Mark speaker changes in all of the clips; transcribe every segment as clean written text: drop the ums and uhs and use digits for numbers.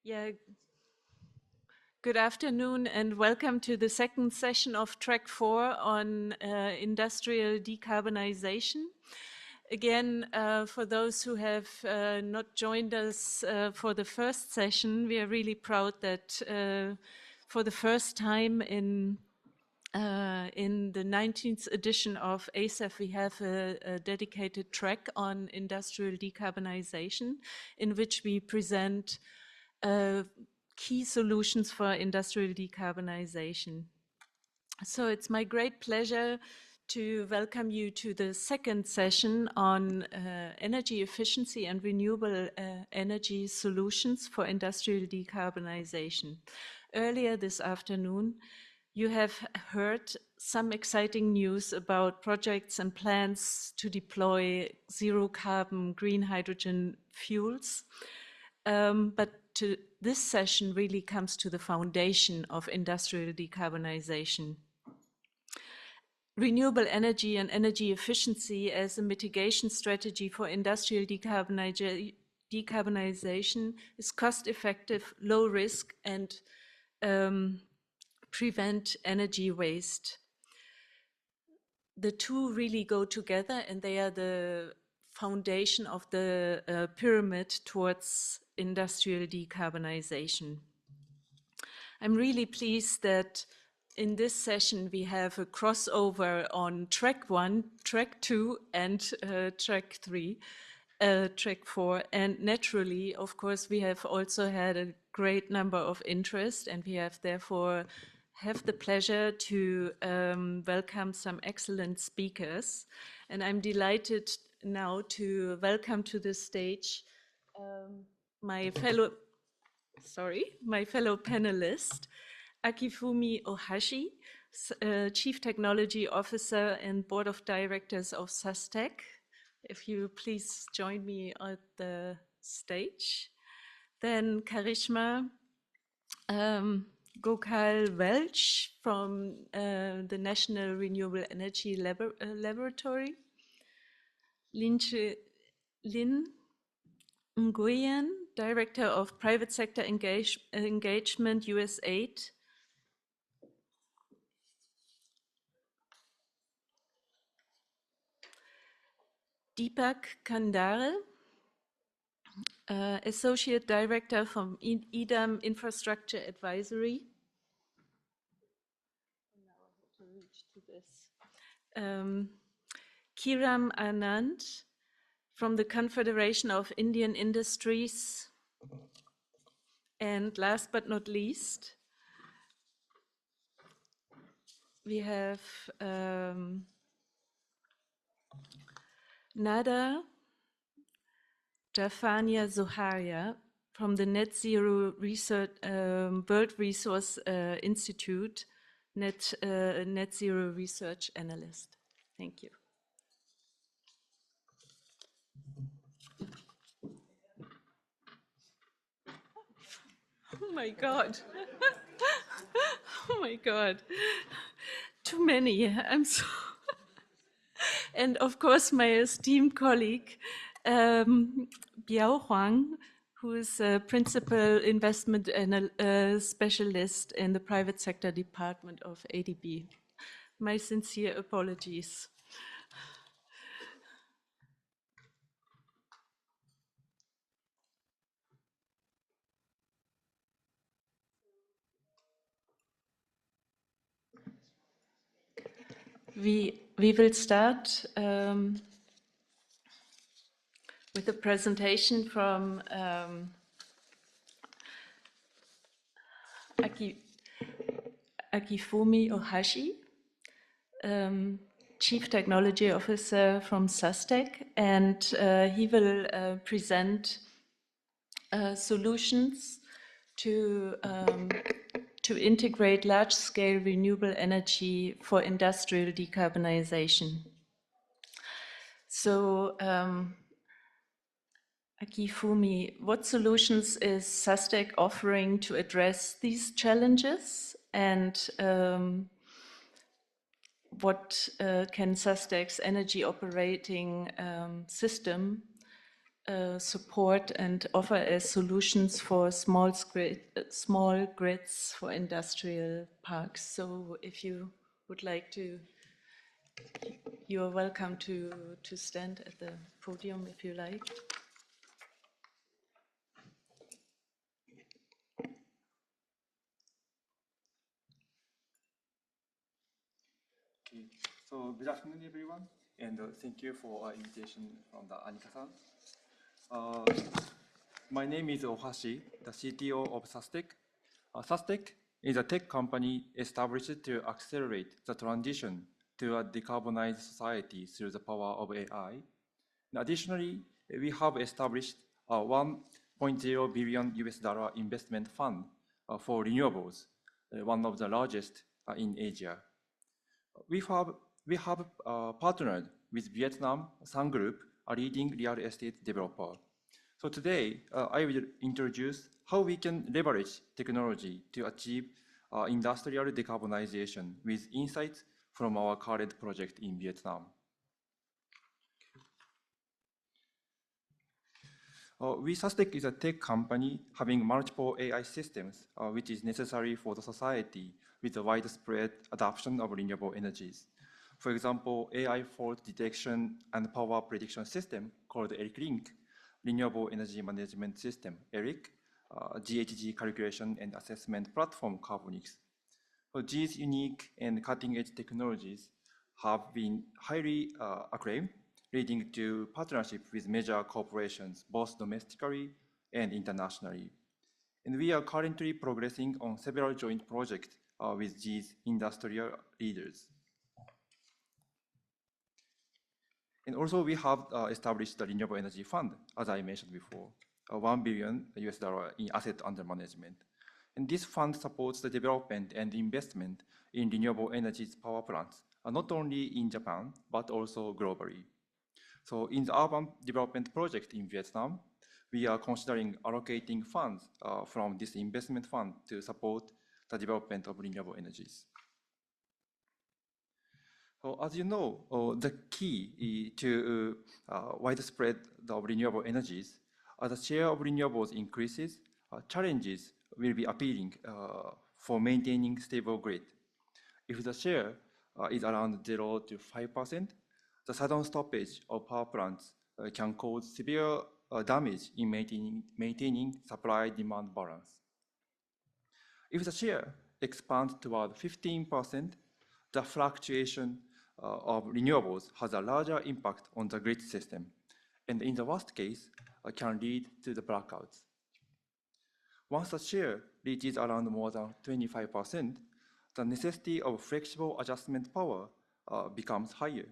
Speaker 1: Yeah, good afternoon and welcome to the second session of Track 4 on industrial decarbonization. Again, for those who have not joined us for the first session, we are really proud that for the first time in the 19th edition of ASEF, we have a dedicated track on industrial decarbonization in which we present key solutions for industrial decarbonization. So it's my great pleasure to welcome you to the second session on energy efficiency and renewable energy solutions for industrial decarbonization. Earlier this afternoon, you have heard some exciting news about projects and plans to deploy zero carbon green hydrogen fuels. But this session really comes to the foundation of industrial decarbonization. Renewable energy and energy efficiency as a mitigation strategy for industrial decarbonization is cost-effective, low risk, and prevent energy waste. The two really go together, and they are the foundation of the pyramid towards industrial decarbonization. I'm really pleased that in this session we have a crossover on track 1, track 2, and track 3, track 4. And naturally, of course, we have also had a great number of interest, and we have therefore have the pleasure to welcome some excellent speakers. And I'm delighted now to welcome to the stage my fellow panelist, Akifumi Ohashi, Chief Technology Officer and Board of Directors of SUSTEC. If you please join me at the stage. Then Karishma Gokal Welch from the National Renewable Energy Laboratory. Lin Nguyen, Director of Private Sector Engagement, USAID. Deepak Kandare, Associate Director from EDAM Infrastructure Advisory. Kiram Anand from the Confederation of Indian Industries. And last but not least, we have Nada Jafania Zoharia from the Net Zero Research World Resource Institute, Net Zero Research Analyst. Thank you. Oh my God. Oh my God. Too many. I'm so. And of course, my esteemed colleague, Biao Huang, who is a principal investment specialist in the private sector department of ADB. My sincere apologies. We will start with a presentation from Akifumi Ohashi, Chief Technology Officer from SUSTEC, and he will present solutions to integrate large-scale renewable energy for industrial decarbonization. So, Akifumi, what solutions is SUSTEC offering to address these challenges, and what can SUSTEC's energy operating system support and offer as solutions for small grids for industrial parks. So if you would like to, you are welcome to stand at the podium if you like.
Speaker 2: Okay. So good afternoon, everyone, and thank you for our invitation from the Anika-san. My name is Ohashi, the CTO of Sustec. Sustec is a tech company established to accelerate the transition to a decarbonized society through the power of AI. And additionally, we have established a $1.0 billion investment fund for renewables, one of the largest in Asia. We have partnered with Vietnam Sun Group, a leading real estate developer. So today, I will introduce how we can leverage technology to achieve industrial decarbonization with insights from our current project in Vietnam. Sustec is a tech company having multiple AI systems, which is necessary for the society with the widespread adoption of renewable energies. For example, AI fault detection and power prediction system called ERIC-Link, Renewable Energy Management System, ERIC, GHG calculation and assessment platform, Carbonix. So these unique and cutting-edge technologies have been highly acclaimed, leading to partnership with major corporations, both domestically and internationally. And we are currently progressing on several joint projects with these industrial leaders. And also we have established the Renewable Energy Fund, as I mentioned before, $1 billion in asset under management. And this fund supports the development and investment in renewable energy power plants, not only in Japan, but also globally. So in the urban development project in Vietnam, we are considering allocating funds from this investment fund to support the development of renewable energies. So as you know, the key to widespread of renewable energies, as the share of renewables increases, challenges will be appealing for maintaining stable grid. If the share is around 0 to 5%, the sudden stoppage of power plants can cause severe damage in maintaining supply-demand balance. If the share expands toward 15%, the fluctuation of renewables has a larger impact on the grid system, and in the worst case, can lead to the blackouts. Once the share reaches around more than 25%, the necessity of flexible adjustment power becomes higher.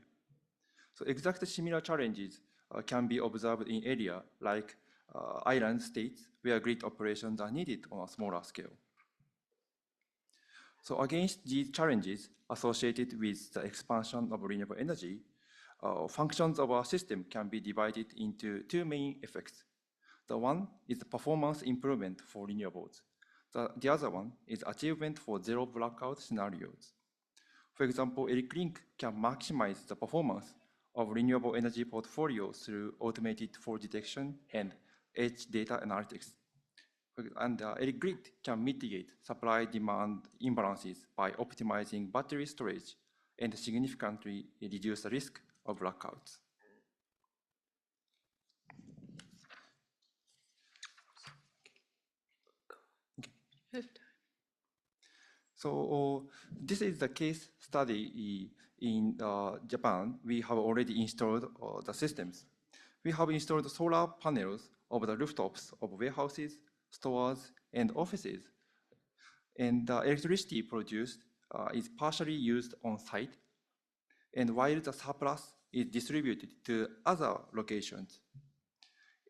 Speaker 2: So exactly similar challenges can be observed in areas like island states where grid operations are needed on a smaller scale. So against these challenges associated with the expansion of renewable energy, functions of our system can be divided into two main effects. The one is the performance improvement for renewables. The other one is achievement for zero blackout scenarios. For example, ERIC-Link can maximize the performance of renewable energy portfolio through automated fault detection and edge data analytics. And ERIC-Grid can mitigate supply-demand imbalances by optimizing battery storage and significantly reduce the risk of blackouts. Okay. So this is the case study in Japan. We have already installed the systems. We have installed solar panels over the rooftops of warehouses, stores, and offices. And the electricity produced is partially used on site, and while the surplus is distributed to other locations,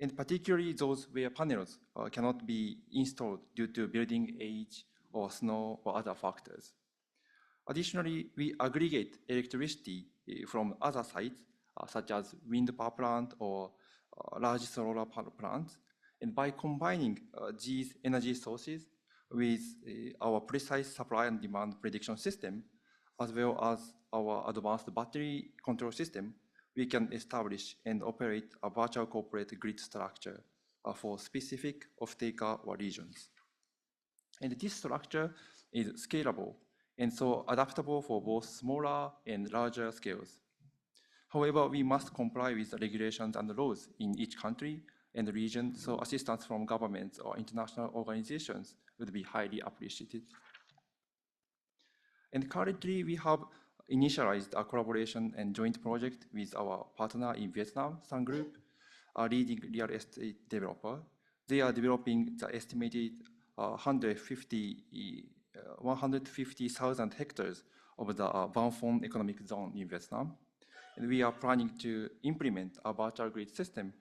Speaker 2: and particularly those where panels cannot be installed due to building age or snow or other factors. Additionally, we aggregate electricity from other sites, such as wind power plant or large solar power plants. And by combining these energy sources with our precise supply and demand prediction system, as well as our advanced battery control system, we can establish and operate a virtual corporate grid structure for specific off-taker or regions. And this structure is scalable and so adaptable for both smaller and larger scales. However, we must comply with the regulations and laws in each country and region, so assistance from governments or international organizations would be highly appreciated. And currently, we have initialized a collaboration and joint project with our partner in Vietnam, Sun Group, a leading real estate developer. They are developing the estimated 150,000 hectares of the Van Phon economic zone in Vietnam. And we are planning to implement a virtual grid system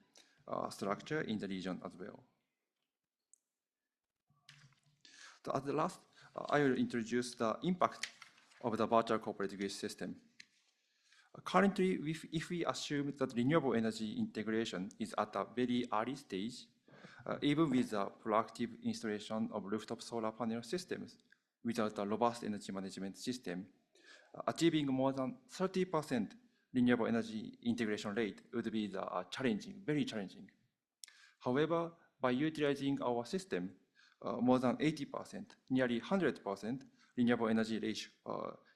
Speaker 2: structure in the region as well. So at the last, I will introduce the impact of the virtual corporate grid system. Currently, if we assume that renewable energy integration is at a very early stage, even with the proactive installation of rooftop solar panel systems without a robust energy management system, achieving more than 30% renewable energy integration rate would be challenging, very challenging. However, by utilizing our system, more than 80%, nearly 100% renewable energy ratio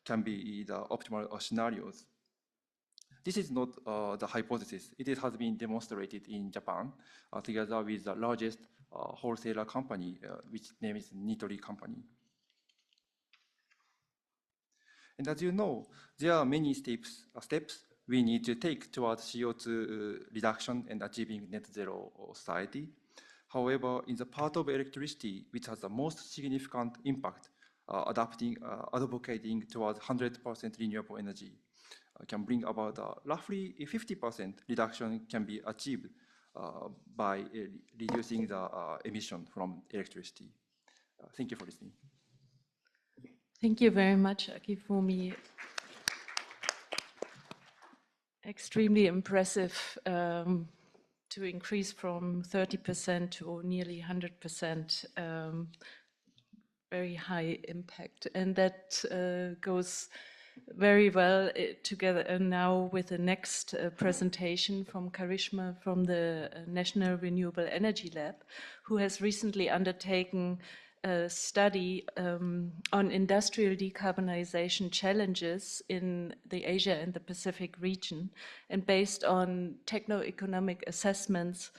Speaker 2: can be the optimal scenarios. This is not the hypothesis. It has been demonstrated in Japan together with the largest wholesaler company, which name is Nitori Company. And as you know, there are many steps we need to take towards CO2 reduction and achieving net zero society. However, in the part of electricity which has the most significant impact, advocating towards 100% renewable energy can bring about roughly 50% reduction can be achieved by reducing the emission from electricity. Thank you for listening.
Speaker 1: Thank you very much, Akifumi. Extremely impressive to increase from 30% to nearly 100%. Very high impact, and that goes very well together now with the next presentation from Karishma from the National Renewable Energy Lab, who has recently undertaken a study on industrial decarbonization challenges in the Asia and the Pacific region. And based on techno-economic assessments,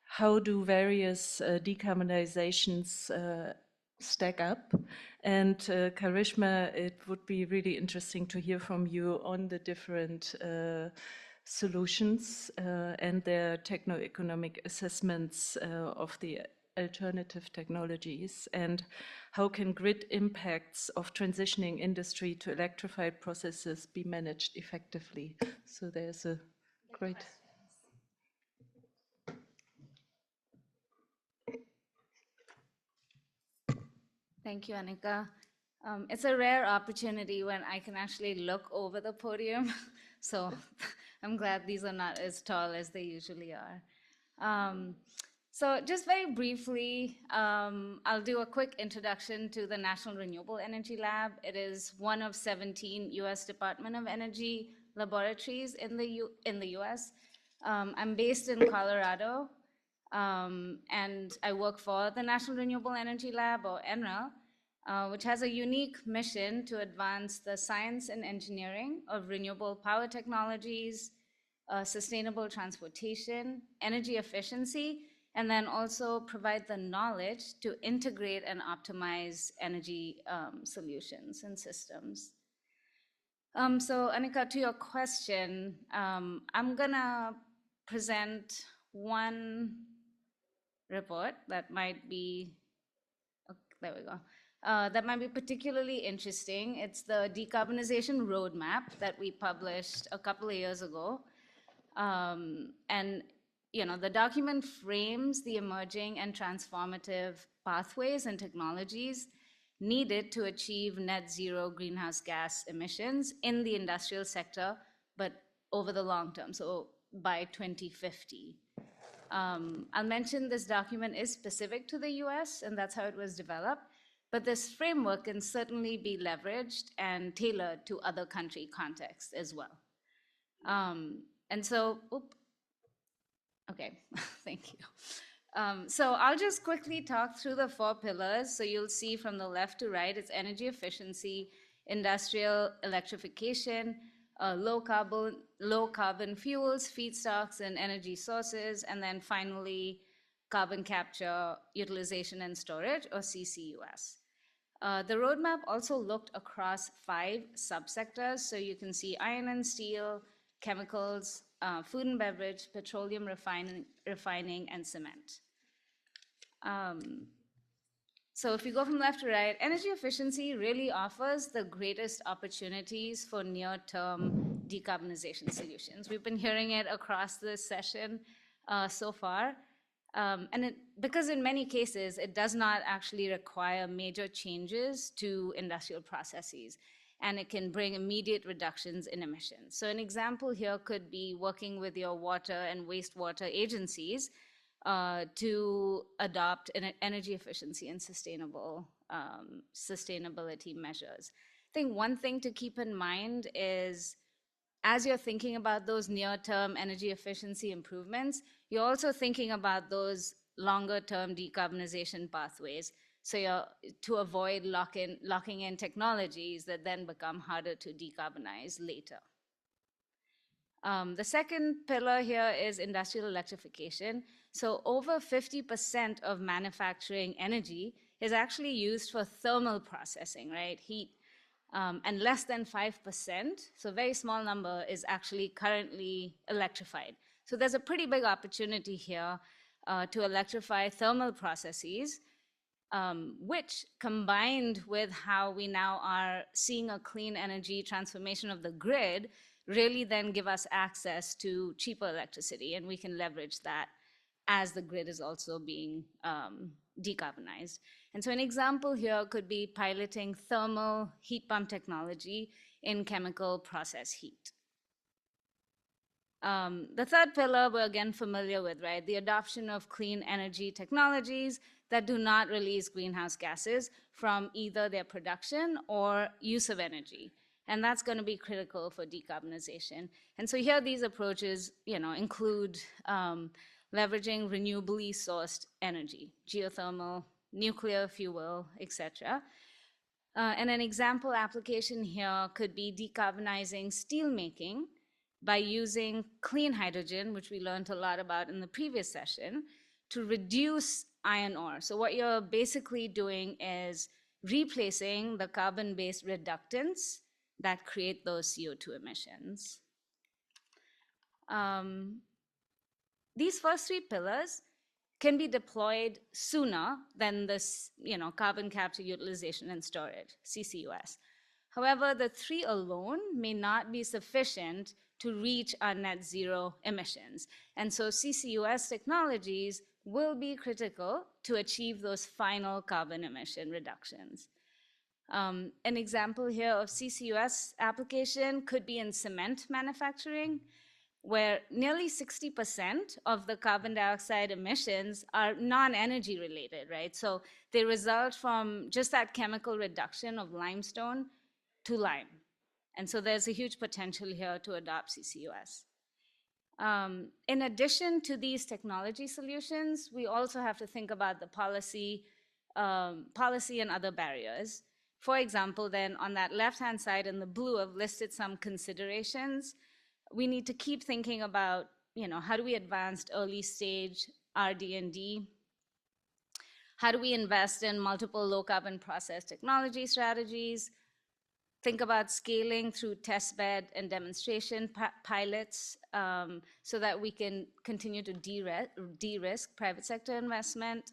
Speaker 1: how do various decarbonizations stack up? And Karishma, it would be really interesting to hear from you on the different solutions and their techno-economic assessments of the alternative technologies, and how can grid impacts of transitioning industry to electrified processes be managed effectively? So there's a great...
Speaker 3: Thank you, Annika. It's a rare opportunity when I can actually look over the podium, so I'm glad these are not as tall as they usually are. So just very briefly, I'll do a quick introduction to the National Renewable Energy Lab. It is one of 17 US Department of Energy laboratories in the US. I'm based in Colorado, and I work for the National Renewable Energy Lab, or NREL, which has a unique mission to advance the science and engineering of renewable power technologies, sustainable transportation, energy efficiency, and then also provide the knowledge to integrate and optimize energy solutions and systems. So Annika, to your question, I'm gonna present one report that might be, oh, there we go, that might be particularly interesting. It's the decarbonization roadmap that we published a couple of years ago. And the document frames the emerging and transformative pathways and technologies needed to achieve net zero greenhouse gas emissions in the industrial sector, but over the long term, so by 2050. I'll mention this document is specific to the US, and that's how it was developed, but this framework can certainly be leveraged and tailored to other country contexts as well. And so, okay, thank you. So I'll just quickly talk through the 4 pillars. So you'll see from the left to right, it's energy efficiency, industrial electrification, low carbon fuels, feedstocks, and energy sources, and then finally, carbon capture, utilization, and storage, or CCUS. The roadmap also looked across 5 subsectors. So you can see iron and steel, chemicals, food and beverage, petroleum refining, and cement. So if you go from left to right, energy efficiency really offers the greatest opportunities for near-term decarbonization solutions. We've been hearing it across this session so far. Because in many cases, it does not actually require major changes to industrial processes, and it can bring immediate reductions in emissions. So an example here could be working with your water and wastewater agencies to adopt energy efficiency and sustainability measures. I think one thing to keep in mind is, as you're thinking about those near-term energy efficiency improvements, you're also thinking about those longer-term decarbonization pathways. So to avoid locking in technologies that then become harder to decarbonize later. The second pillar here is industrial electrification. So over 50% of manufacturing energy is actually used for thermal processing, right? Heat. And less than 5%, so a very small number, is actually currently electrified. So there's a pretty big opportunity here to electrify thermal processes, which, combined with how we now are seeing a clean energy transformation of the grid, really then give us access to cheaper electricity, and we can leverage that as the grid is also being decarbonized. And so an example here could be piloting thermal heat pump technology in chemical process heat. The third pillar we're again familiar with, right? The adoption of clean energy technologies that do not release greenhouse gases from either their production or use of energy. And that's going to be critical for decarbonization. And so here these approaches, include leveraging renewably sourced energy, geothermal, nuclear fuel, etc. And an example application here could be decarbonizing steelmaking by using clean hydrogen, which we learned a lot about in the previous session, to reduce iron ore. So what you're basically doing is replacing the carbon-based reductants that create those CO2 emissions. These first 3 pillars can be deployed sooner than this, carbon capture, utilization, and storage, CCUS. However, the 3 alone may not be sufficient to reach our net zero emissions. And so CCUS technologies will be critical to achieve those final carbon emission reductions. An example here of CCUS application could be in cement manufacturing, where nearly 60% of the carbon dioxide emissions are non-energy related, right? So they result from just that chemical reduction of limestone to lime. And so there's a huge potential here to adopt CCUS. In addition to these technology solutions, we also have to think about the policy and other barriers. For example, then on that left-hand side in the blue, I've listed some considerations. We need to keep thinking about, how do we advance early stage RD&D? How do we invest in multiple low carbon process technology strategies? Think about scaling through testbed and demonstration pilots so that we can continue to de-risk private sector investment.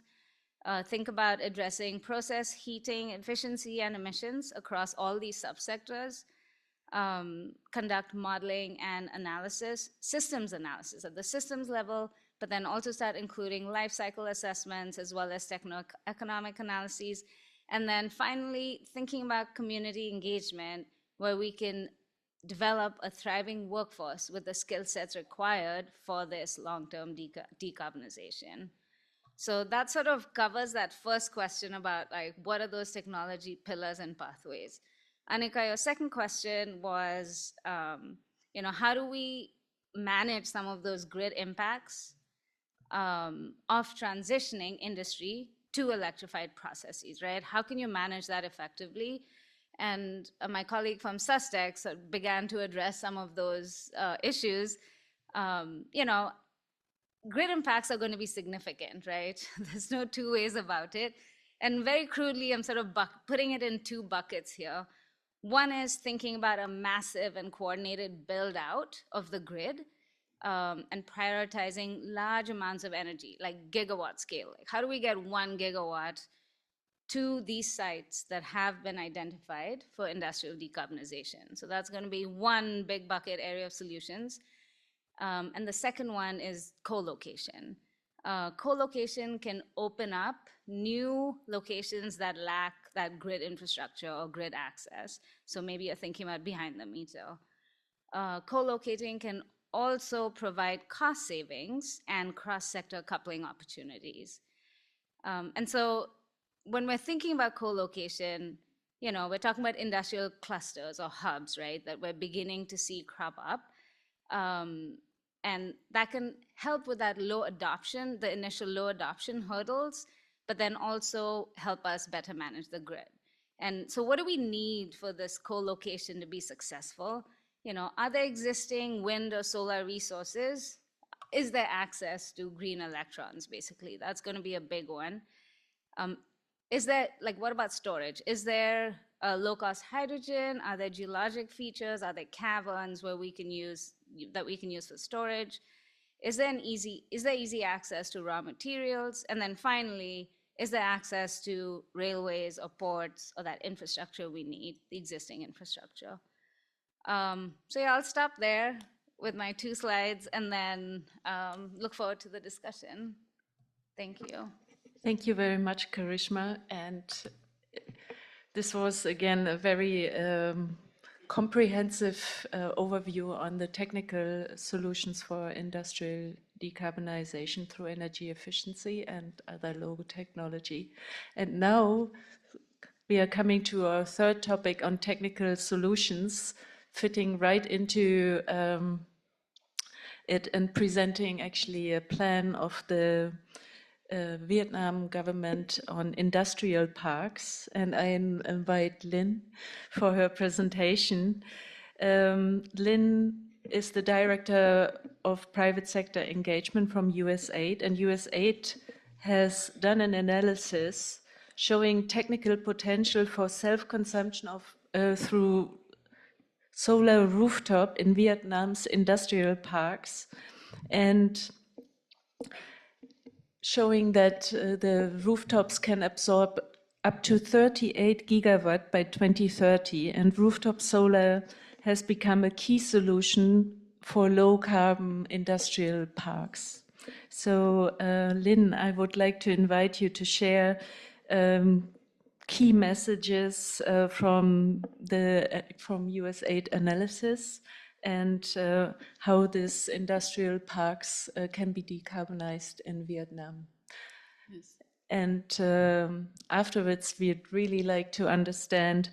Speaker 3: Think about addressing process heating, efficiency, and emissions across all these subsectors. Conduct modeling and analysis, systems analysis at the systems level, but then also start including life cycle assessments as well as techno-economic analyses. And then finally, thinking about community engagement, where we can develop a thriving workforce with the skill sets required for this long-term decarbonization. So that sort of covers that first question about what are those technology pillars and pathways. Annika, your second question was, how do we manage some of those grid impacts of transitioning industry to electrified processes, right? How can you manage that effectively? And my colleague from Sustex began to address some of those issues. You know, grid impacts are going to be significant, right? There's no two ways about it. And very crudely, I'm sort of putting it in two buckets here. One is thinking about a massive and coordinated build out of the grid and prioritizing large amounts of energy, like gigawatt scale. Like how do we get 1 gigawatt to these sites that have been identified for industrial decarbonization? So that's going to be one big bucket area of solutions. And the second one is co-location. Co-location can open up new locations that lack that grid infrastructure or grid access. So maybe you're thinking about behind the meter. Co-locating can also provide cost savings and cross-sector coupling opportunities. And so when we're thinking about co-location, you know, we're talking about industrial clusters or hubs, right, that we're beginning to see crop up. And that can help with that low adoption, the initial low adoption hurdles, but then also help us better manage the grid. And so what do we need for this co-location to be successful? You know, are there existing wind or solar resources? Is there access to green electrons, basically? That's going to be a big one. Is there, like, what about storage? Is there low-cost hydrogen? Are there geologic features? Are there caverns where we can use, that we can use for storage? Is there easy access to raw materials? And then finally, is there access to railways or ports or that infrastructure we need, the existing infrastructure? So yeah, I'll stop there with my 2 slides and then look forward to the discussion. Thank you.
Speaker 1: Thank you very much, Karishma. And this was, again, a very comprehensive overview on the technical solutions for industrial decarbonization through energy efficiency and other low technology. And now we are coming to our third topic on technical solutions, fitting right into it and presenting actually a plan of the Vietnam government on industrial parks. And I invite Lynn for her presentation. Lynn is the director of private sector engagement from USAID, and USAID has done an analysis showing technical potential for self-consumption of through solar rooftop in Vietnam's industrial parks, and showing that the rooftops can absorb up to 38 gigawatt by 2030, and rooftop solar has become a key solution for low-carbon industrial parks. So, Lynn, I would like to invite you to share key messages from USAID analysis and how these industrial parks can be decarbonized in Vietnam.
Speaker 4: Yes.
Speaker 1: And afterwards, we'd really like to understand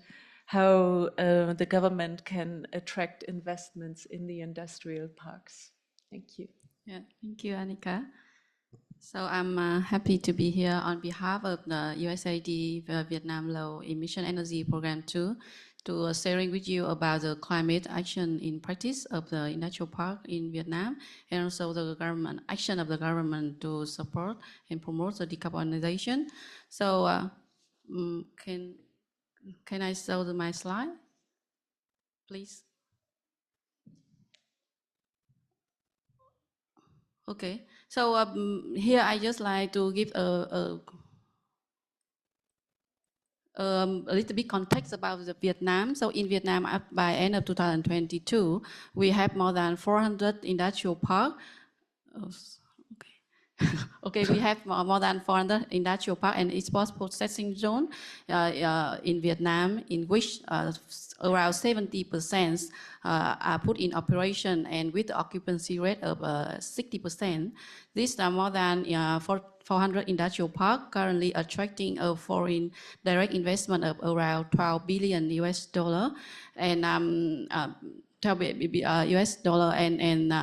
Speaker 1: how the government can attract investments in the industrial parks. Thank you.
Speaker 4: Yeah, thank you, Annika. So I'm happy to be here on behalf of the USAID Vietnam Low Emission Energy Program 2 to sharing with you about the climate action in practice of the industrial park in Vietnam, and also the government action of the government to support and promote the decarbonization. So can I show my slide, please? Okay, so here I just like to give a little bit context about Vietnam. So in Vietnam, by end of 2022, we have more than 400 industrial parks. Okay, we have more than 400 industrial parks and export processing zone in Vietnam, in which around 70% are put in operation, and with the occupancy rate of 60%. These are more than 400 industrial parks currently attracting a foreign direct investment of around $12 billion US. And US dollar and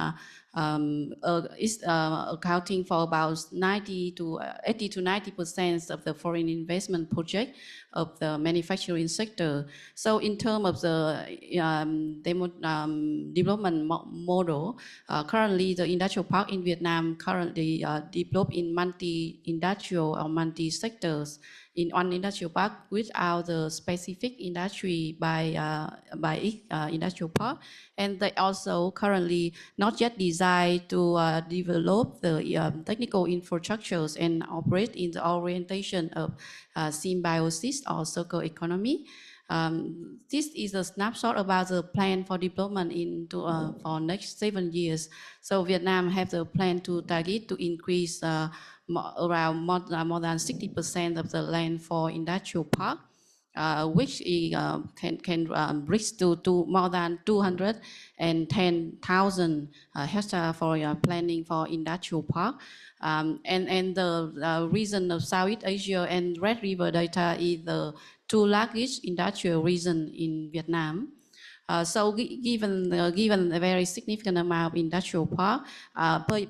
Speaker 4: is accounting for about 80 to 90% of the foreign investment project of the manufacturing sector. So in terms of the development model, currently the industrial park in Vietnam currently developed in multi-industrial or multi-sectors in one industrial park without the specific industry by each industrial park. And they also currently not yet designed to develop the technical infrastructures and operate in the orientation of symbiosis or circle economy. This is a snapshot about the plan for development into for next 7 years. So Vietnam have the plan to target to increase around more than 60% of the land for industrial park, which can reach to more than 210,000 hectares for planning for industrial park. And the region of Southeast Asia and Red River Delta is the two largest industrial region in Vietnam. So given a very significant amount of industrial park,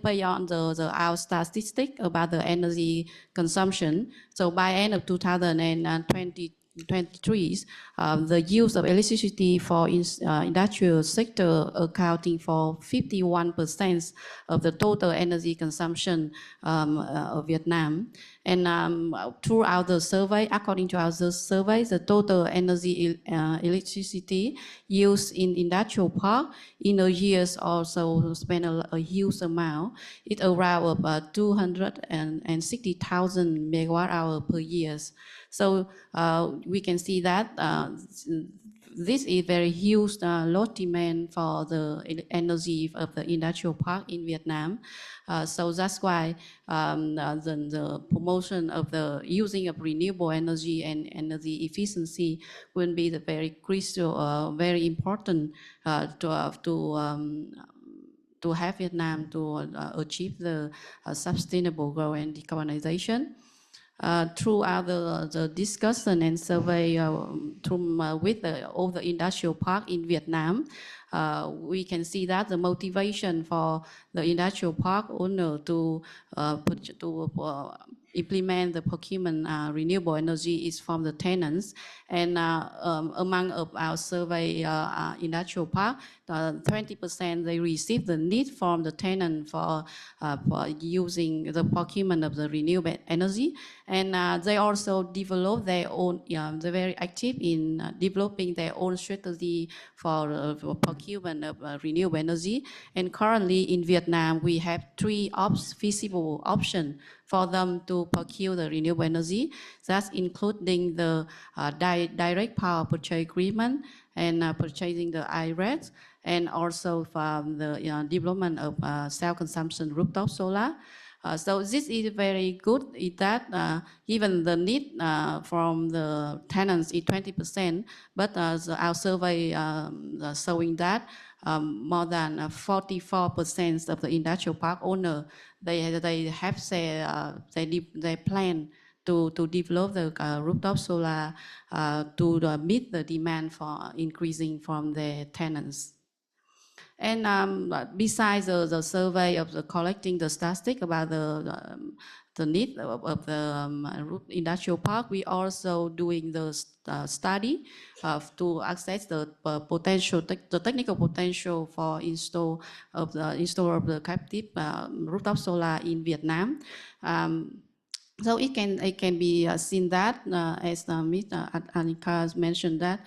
Speaker 4: beyond our statistic about the energy consumption, so by end of 2023, the use of electricity for industrial sector accounting for 51% of the total energy consumption of Vietnam. And throughout the survey, according to our survey, the total energy electricity used in industrial park in a year also spend a huge amount. It's around 260,000 megawatt hour per year. So we can see that this is very huge load demand for the energy of the industrial park in Vietnam. So that's why the promotion of the using of renewable energy and energy efficiency will be the very crucial, very important to have Vietnam to achieve the sustainable growth and decarbonization. Throughout the discussion and survey with all the industrial park in Vietnam, we can see that the motivation for the industrial park owner to implement the procurement renewable energy is from the tenants. And among of our survey industrial park, 20% they receive the need from the tenant for using the procurement of the renewable energy. And they also develop their own, they're very active in developing their own strategy for procurement of renewable energy. And currently in Vietnam, we have 3 feasible options for them to procure the renewable energy. That's including the direct power purchase agreement and purchasing the IRES, and also from the development of self-consumption rooftop solar. So this is very good in that even the need from the tenants is 20%, but our survey showing that more than 44% of the industrial park owner, they have said they plan to develop the rooftop solar to meet the demand for increasing from the tenants. And besides the survey of the collecting the statistic about the need of the industrial park, we also doing the study to assess the potential, the technical potential for install of the captive rooftop solar in Vietnam. So it can be seen that, as Ms. Anika mentioned, that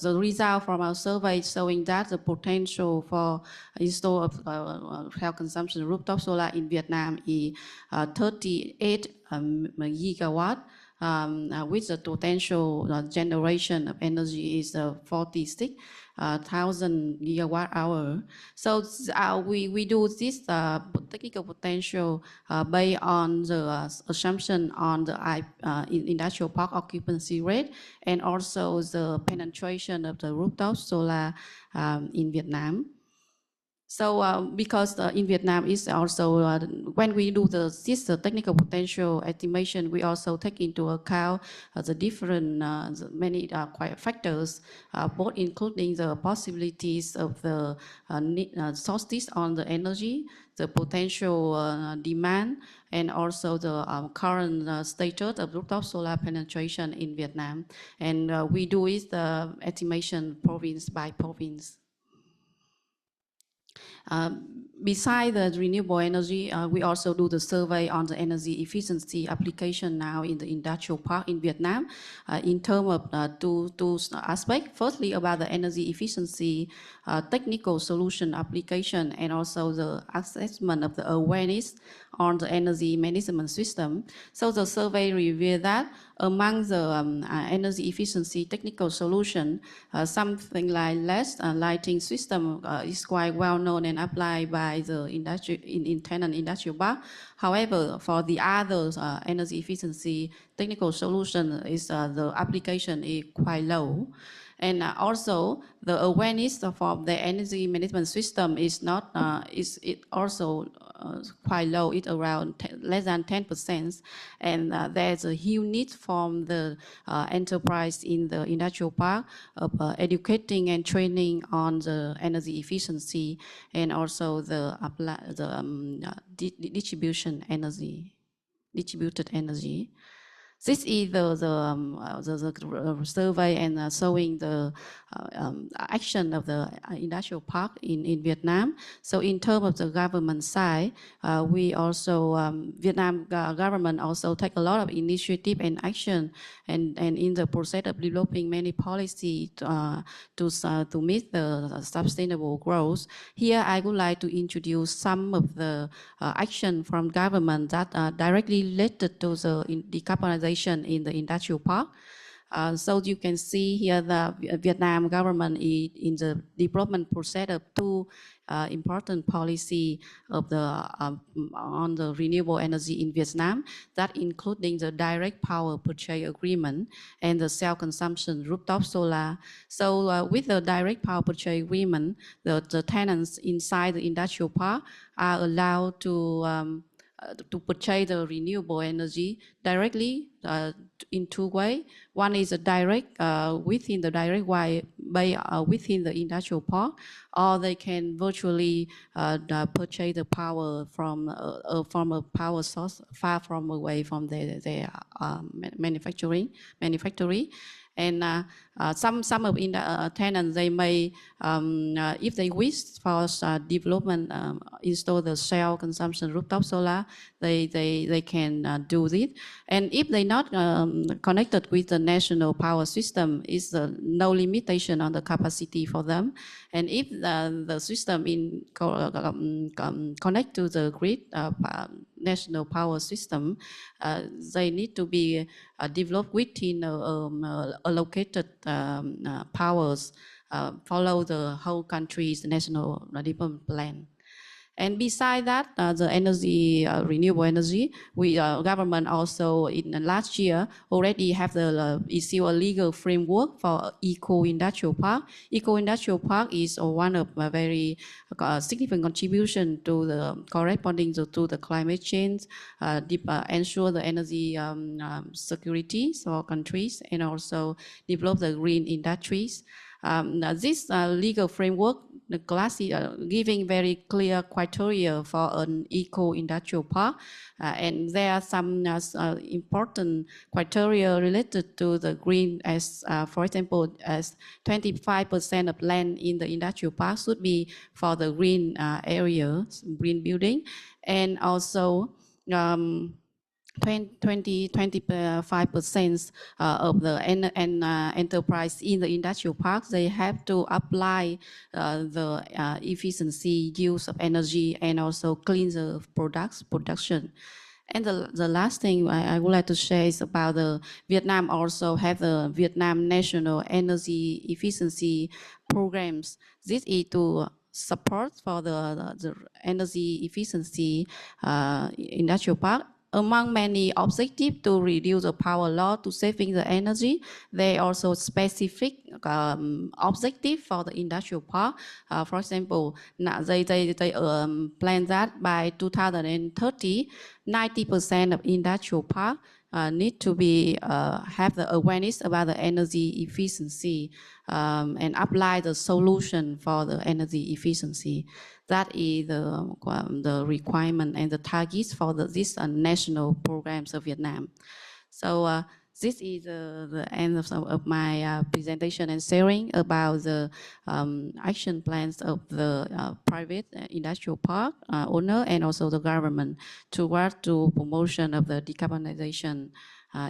Speaker 4: the result from our survey showing that the potential for install of self-consumption rooftop solar in Vietnam is 38 gigawatt, with the potential generation of energy is 46,000 gigawatt hour. So we do this technical potential based on the assumption on the industrial park occupancy rate and also the penetration of the rooftop solar in Vietnam. So because in Vietnam is also, when we do this technical potential estimation, we also take into account the different, many quite factors, both including the possibilities of the sources on the energy, the potential demand, and also the current status of rooftop solar penetration in Vietnam. And we do it estimation province by province. Besides the renewable energy, we also do the survey on the energy efficiency application now in the industrial park in Vietnam in terms of two aspects. Firstly, about the energy efficiency technical solution application and also the assessment of the awareness on the energy management system. So the survey revealed that among the energy efficiency technical solution, something like LED lighting system is quite well known and applied by the industry in tenant industrial park. However, for the other energy efficiency technical solution, is the application is quite low. And also the awareness for the energy management system is not it also quite low. It's around less than 10%, and there's a huge need from the enterprise in the industrial park of educating and training on the energy efficiency and also the distributed energy. This is the survey and showing the action of the industrial park in Vietnam. So in terms of the government side, we also, Vietnam government also take a lot of initiative and action and in the process of developing many policy to meet the sustainable growth. Here I would like to introduce some of the action from government that are directly related to the decarbonization in the industrial park. So you can see here the Vietnam government is in the development process of two important policy of the on the renewable energy in Vietnam, that including the direct power purchase agreement and the self-consumption rooftop solar. So with the direct power purchase agreement, the tenants inside the industrial park are allowed to purchase the renewable energy directly in two ways. One is a direct within the direct way by within the industrial park, or they can virtually purchase the power from a power source far from away from their manufacturing. And some of the tenants, they may, if they wish for development, install the self-consumption rooftop solar, they can do this. And if they're not connected with the national power system, is no limitation on the capacity for them. And if the system connect to the grid, national power system, they need to be developed within allocated powers, follow the whole country's national development plan. And beside that, the energy, renewable energy, we government also in the last year already have the issue a legal framework for eco-industrial park. Eco-industrial park is one of a very significant contribution to the corresponding to the climate change, ensure the energy security for countries, and also develop the green industries. This legal framework, the class giving very clear criteria for an eco-industrial park, and there are some important criteria related to the green, as for example, as 25% of land in the industrial park should be for the green areas, green building, and also 25% of the enterprise in the industrial park, they have to apply the efficiency use of energy and also clean the production. And the last thing I would like to share is about the Vietnam also have the Vietnam National Energy Efficiency Programs. This is to support for the energy efficiency industrial park among many objectives to reduce the power loss to saving the energy, there are also specific objective for the industrial park. For example, they plan that by 2030, 90% of industrial park need to be have the awareness about the energy efficiency and apply the solution for the energy efficiency. That is the requirement and the targets for these national programs of Vietnam. So this is the end of my presentation and sharing about the action plans of the private industrial park owner and also the government toward to promotion of the decarbonization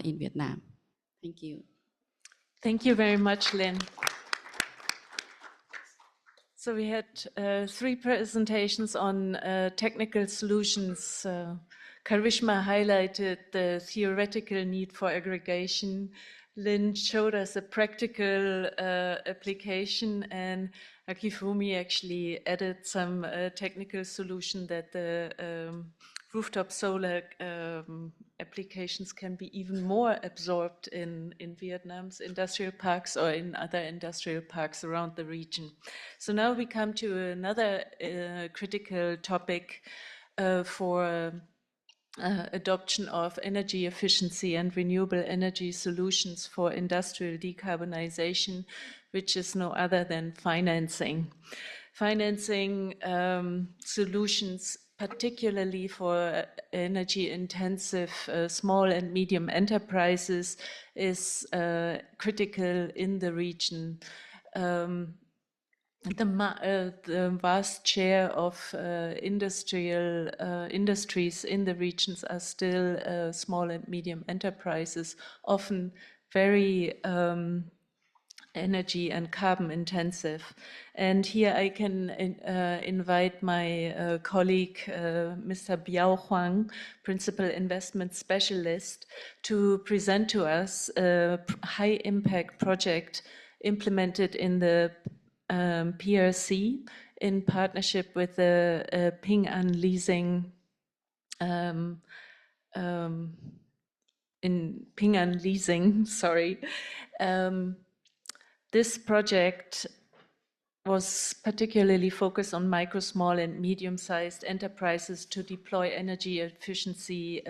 Speaker 4: in Vietnam. Thank you.
Speaker 1: Thank you very much, Lynn. So we had 3 presentations on technical solutions. Karishma highlighted the theoretical need for aggregation. Lynn showed us a practical application, and Akifumi actually added some technical solution that the rooftop solar applications can be even more absorbed in Vietnam's industrial parks or in other industrial parks around the region. So now we come to another critical topic for adoption of energy efficiency and renewable energy solutions for industrial decarbonization, which is no other than financing. Financing solutions, particularly for energy-intensive small and medium enterprises, is critical in the region. The vast share of industries in the regions are still small and medium enterprises, often very energy and carbon intensive. And here I can invite my colleague, Mr. Biao Huang, Principal Investment Specialist, to present to us a high impact project implemented in the PRC in partnership with the Ping An Leasing sorry. This project was particularly focused on micro, small, and medium-sized enterprises to deploy energy efficiency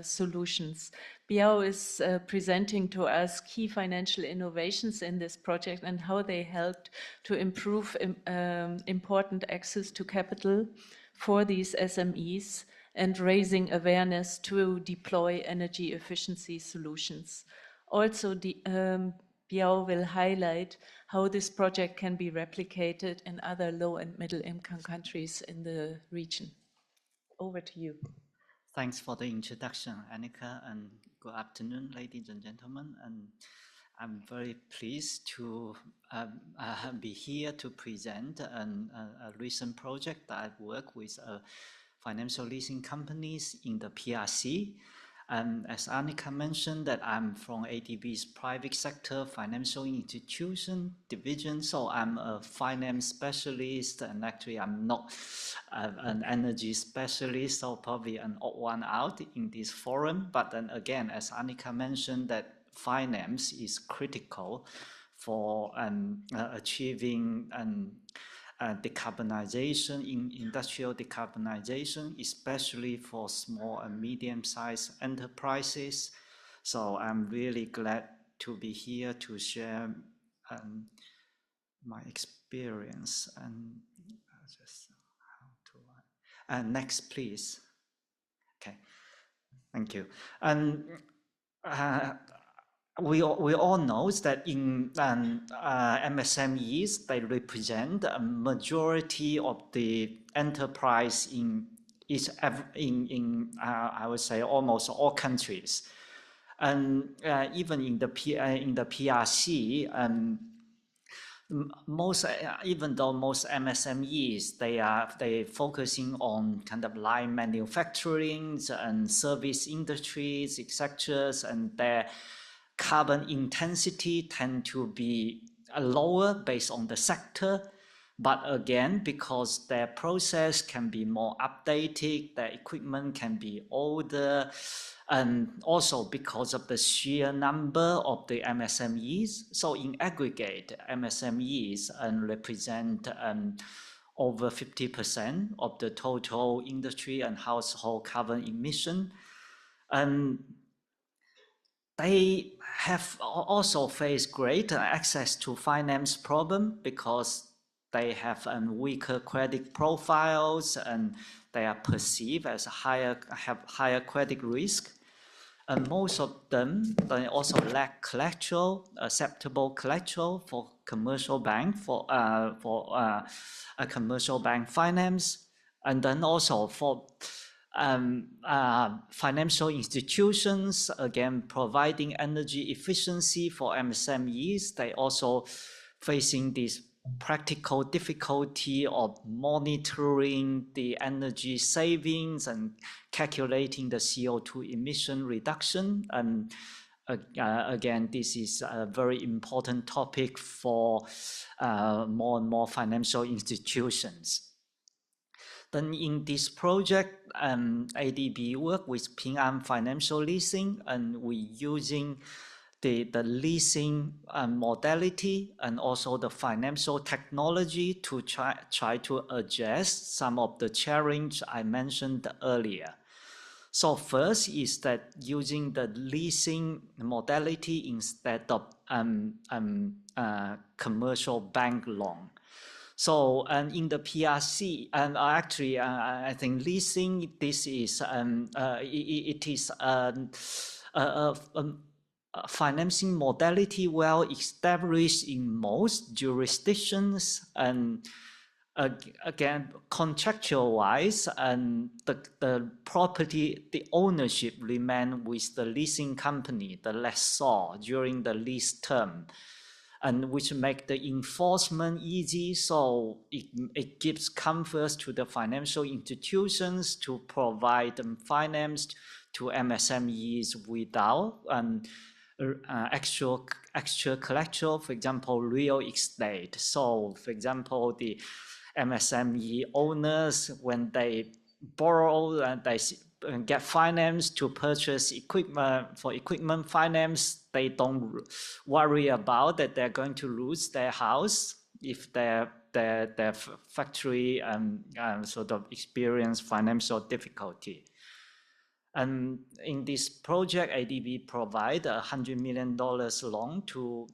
Speaker 1: solutions. Biao is presenting to us key financial innovations in this project and how they helped to improve important access to capital for these SMEs and raising awareness to deploy energy efficiency solutions. Also, Biao will highlight how this project can be replicated in other low and middle income countries in the region. Over to you.
Speaker 5: Thanks for the introduction, Annika, and good afternoon, ladies and gentlemen. And I'm very pleased to be here to present a recent project that I've worked with financial leasing companies in the PRC. As Annika mentioned, that I'm from ADB's private sector financial institution division, so I'm a finance specialist, and actually I'm not an energy specialist, so probably an odd one out in this forum. But then again, as Annika mentioned, that finance is critical for achieving decarbonization, in industrial decarbonization, especially for small and medium-sized enterprises. So I'm really glad to be here to share my experience. And just how to next, please. Okay, thank you. And we all know that in MSMEs, they represent a majority of the enterprise in I would say almost all countries, and even in the PRC, even though most MSMEs they focusing on kind of light manufacturing and service industries, etc., and their carbon intensity tend to be lower based on the sector, But again, because their process can be more updated, their equipment can be older, and also because of the sheer number of the MSMEs. So in aggregate, MSMEs represent over 50% of the total industry and household carbon emission. And they have also faced greater access to finance problem because they have weaker credit profiles and they are perceived as have higher credit risk. And most of them, they also lack collateral, acceptable collateral for commercial bank, for a commercial bank finance. And then also for financial institutions, again, providing energy efficiency for MSMEs, they also facing this practical difficulty of monitoring the energy savings and calculating the CO2 emission reduction. And again, this is a very important topic for more and more financial institutions. Then in this project, ADB work with Ping An Financial Leasing, and we using the leasing modality and also the financial technology to try to address some of the challenge I mentioned earlier. So first is that using the leasing modality instead of commercial bank loan. So, and in the PRC, and actually, I think leasing, this is, it is a financing modality well established in most jurisdictions, and again, contractual-wise, and the property, the ownership remain with the leasing company, the lessor, during the lease term, and which make the enforcement easy. So it gives comfort to the financial institutions to provide them finance to MSMEs without extra collateral, for example, real estate. So for example, the MSME owners, when they borrow and they get finance to purchase equipment for equipment finance, they don't worry about that they're going to lose their house if their factory sort of experience financial difficulty. And in this project, ADB provide $100 million loan to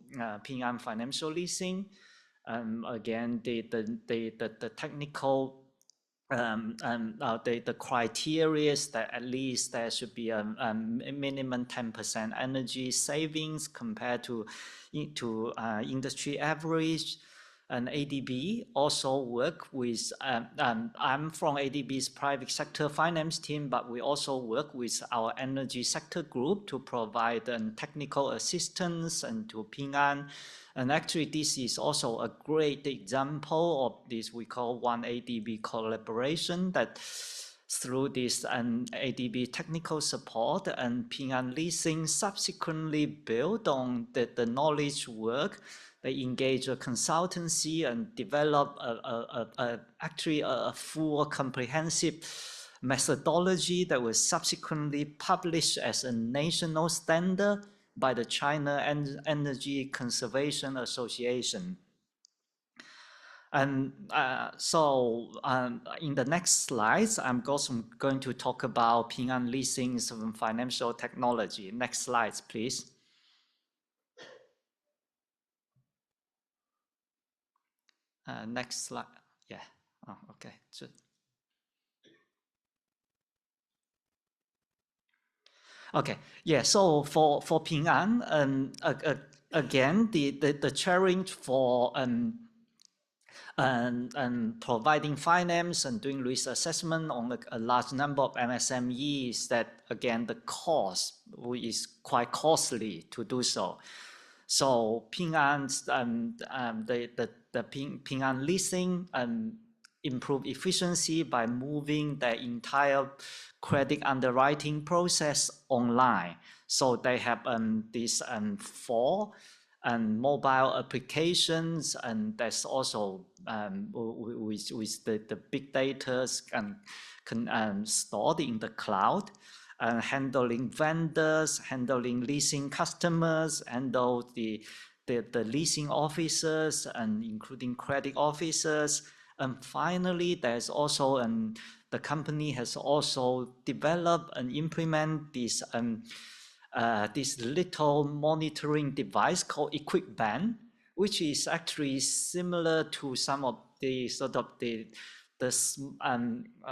Speaker 5: Ping An Financial Leasing. Again, the technical the criteria is that at least there should be a minimum 10% energy savings compared to industry average. And ADB also work with, I'm from ADB's private sector finance team, but we also work with our energy sector group to provide technical assistance and to Ping An. And actually, this is also a great example of this we call One ADB collaboration, that through this ADB technical support and Ping An Leasing subsequently built on the knowledge work. They engage a consultancy and develop actually a full comprehensive methodology that was subsequently published as a national standard by the China Energy Conservation Association. And so in the next slides, I'm also going to talk about Ping An Leasing's financial technology. Next slides, please. Next slide. Yeah. Oh, okay. So, okay. Yeah. So for Ping An, again, the challenge for providing finance and doing risk assessment on a large number of MSMEs, that again the cost is quite costly to do so. So Ping An's the Ping An Leasing improve efficiency by moving the entire credit underwriting process online. So they have these 4 and mobile applications, and there's also with the big data stored in the cloud, handling vendors, handling leasing customers, handle the leasing officers, and including credit officers. And finally, there's also the company has also developed and implement this little monitoring device called EquipBand, which is actually similar to some of the sort of the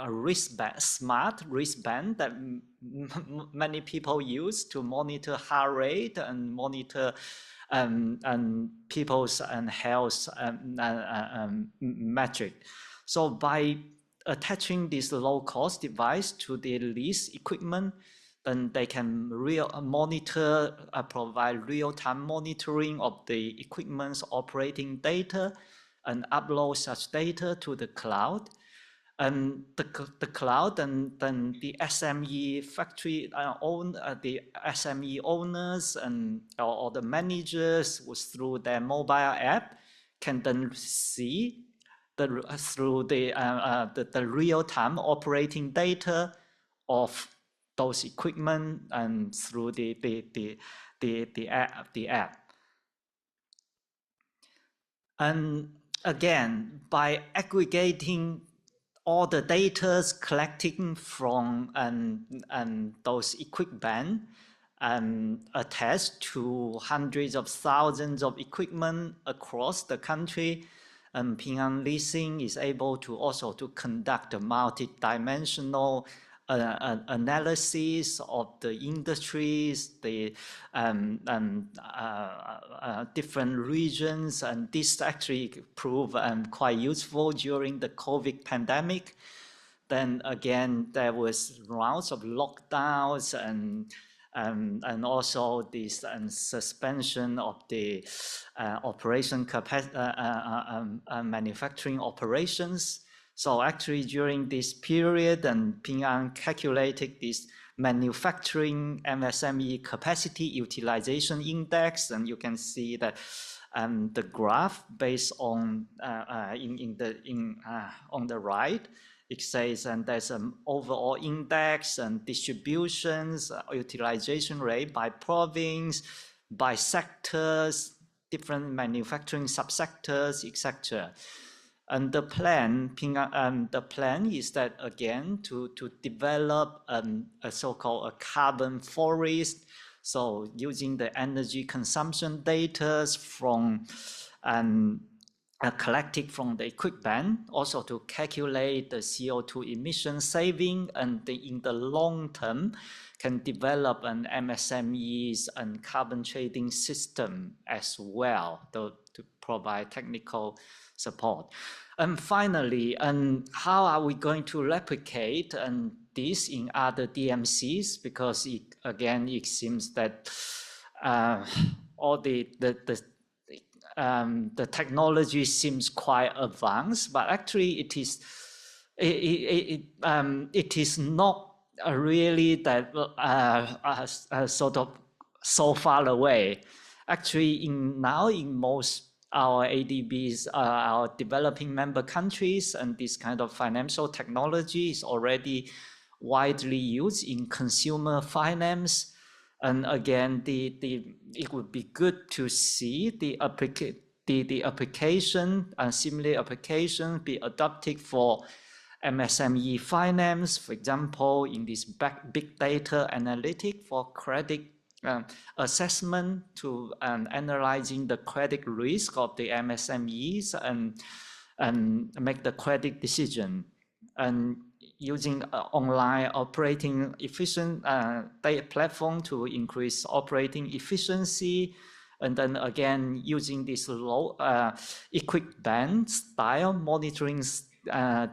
Speaker 5: wristband, smart wristband that many people use to monitor heart rate and monitor and people's and health metric. So by attaching this low-cost device to the lease equipment, then they can provide real-time monitoring of the equipment's operating data and upload such data to the cloud. And the cloud and then the SME factory the SME owners and or the managers through their mobile app can then see through the real-time operating data of those equipment and through the app. And again, by aggregating all the data collecting from and those equipment attached to hundreds of thousands of equipment across the country, Ping An Leasing is able to also to conduct a multi-dimensional analysis of the industries, the different regions, and this actually proved quite useful during the COVID pandemic. Then again, there was rounds of lockdowns and also this suspension of the manufacturing operations. So actually during this period, Ping An calculated this manufacturing MSME capacity utilization index, and you can see that the graph based on on the right, it says and there's an overall index and distributions, utilization rate by province, by sectors, different manufacturing subsectors, etc. And the plan, the plan is that again to develop a so-called a carbon forest. So using the energy consumption data from collected from the equipment, also to calculate the CO2 emission saving, and in the long term can develop an MSMEs and carbon trading system as well to provide technical support. And finally, how are we going to replicate this in other DMCs? Because it seems that all the technology seems quite advanced, but actually it is not really that sort of so far away. Actually, now in most our ADBs, our developing member countries, and this kind of financial technology is already widely used in consumer finance. And again, it would be good to see the application and similar application be adopted for MSME finance, for example, in this big data analytic for credit assessment to analyzing the credit risk of the MSMEs and make the credit decision, and using online operating efficient data platform to increase operating efficiency, and then again using this low EquipBand style monitoring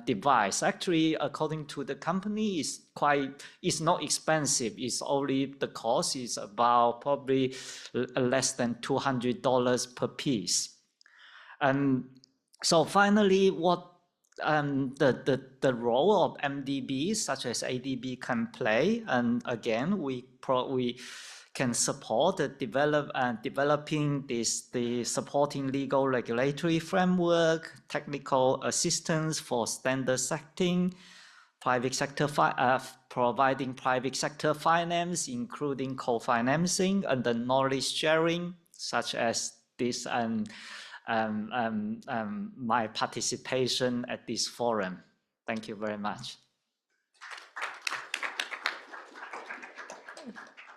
Speaker 5: device. Actually, according to the company, it's not expensive. It's only the cost is about probably less than $200 per piece. And so finally, what the role of MDBs such as ADB can play, and again we can support the developing the supporting legal regulatory framework, technical assistance for standard setting, private sector providing private sector finance, including co-financing and the knowledge sharing, such as this and my participation at this forum. Thank you very much.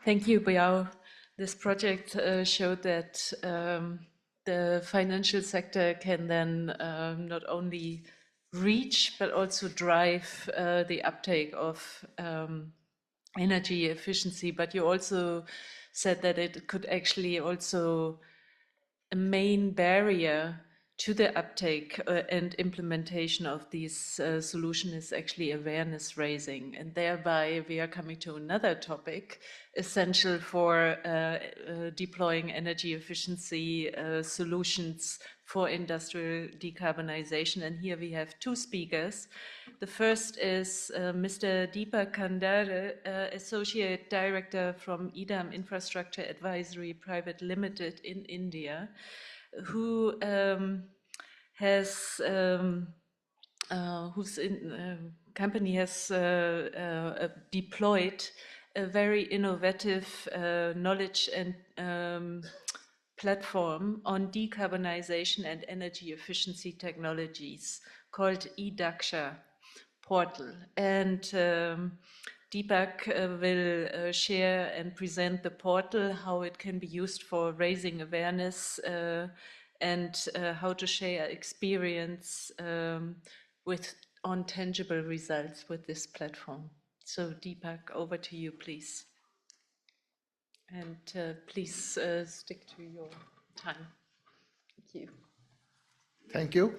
Speaker 1: Thank you, Biao. This project showed that the financial sector can then not only reach, but also drive the uptake of energy efficiency. But you also said that it could actually also a main barrier to the uptake and implementation of these solutions is actually awareness raising. And thereby we are coming to another topic essential for deploying energy efficiency solutions for industrial decarbonization. And here we have two speakers. The first is Mr. Deepak Kandare, Associate Director from EDAM Infrastructure Advisory Private Limited in India, who whose company has deployed a very innovative knowledge and platform on decarbonization and energy efficiency technologies called eDaksha portal. And Deepak will share and present the portal, how it can be used for raising awareness and how to share experience on tangible results with this platform. So Deepak, over to you, please. And please stick to your time. Thank you.
Speaker 6: Thank you.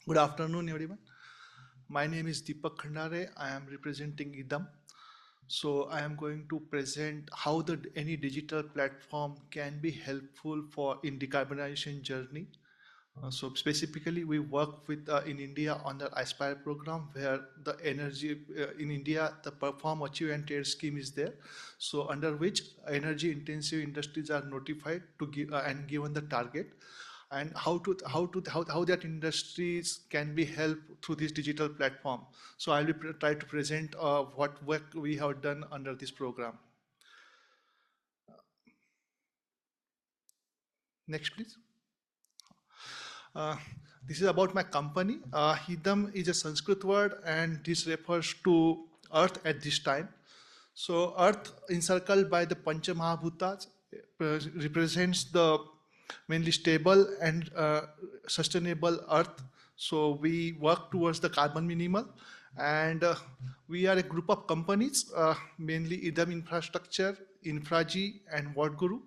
Speaker 6: Good afternoon, everyone. My name is Deepak Khandare. I am representing EDAM. So I am going to present how any digital platform can be helpful in decarbonization journey. So specifically, we work with in India on the Aspire program, where the energy in India, the Perform, Achieve and Trade scheme is there. So under which energy intensive industries are notified to give and given the target, and how that industries can be helped through this digital platform. So I will try to present what work we have done under this program. Next, please. This is about my company. Hidam is a Sanskrit word, and this refers to earth at this time. So earth encircled by the Pancha Mahabhutas represents the mainly stable and sustainable earth. So we work towards the carbon minimal, and we are a group of companies, mainly EDAM Infrastructure, Infraji and WorldGuru.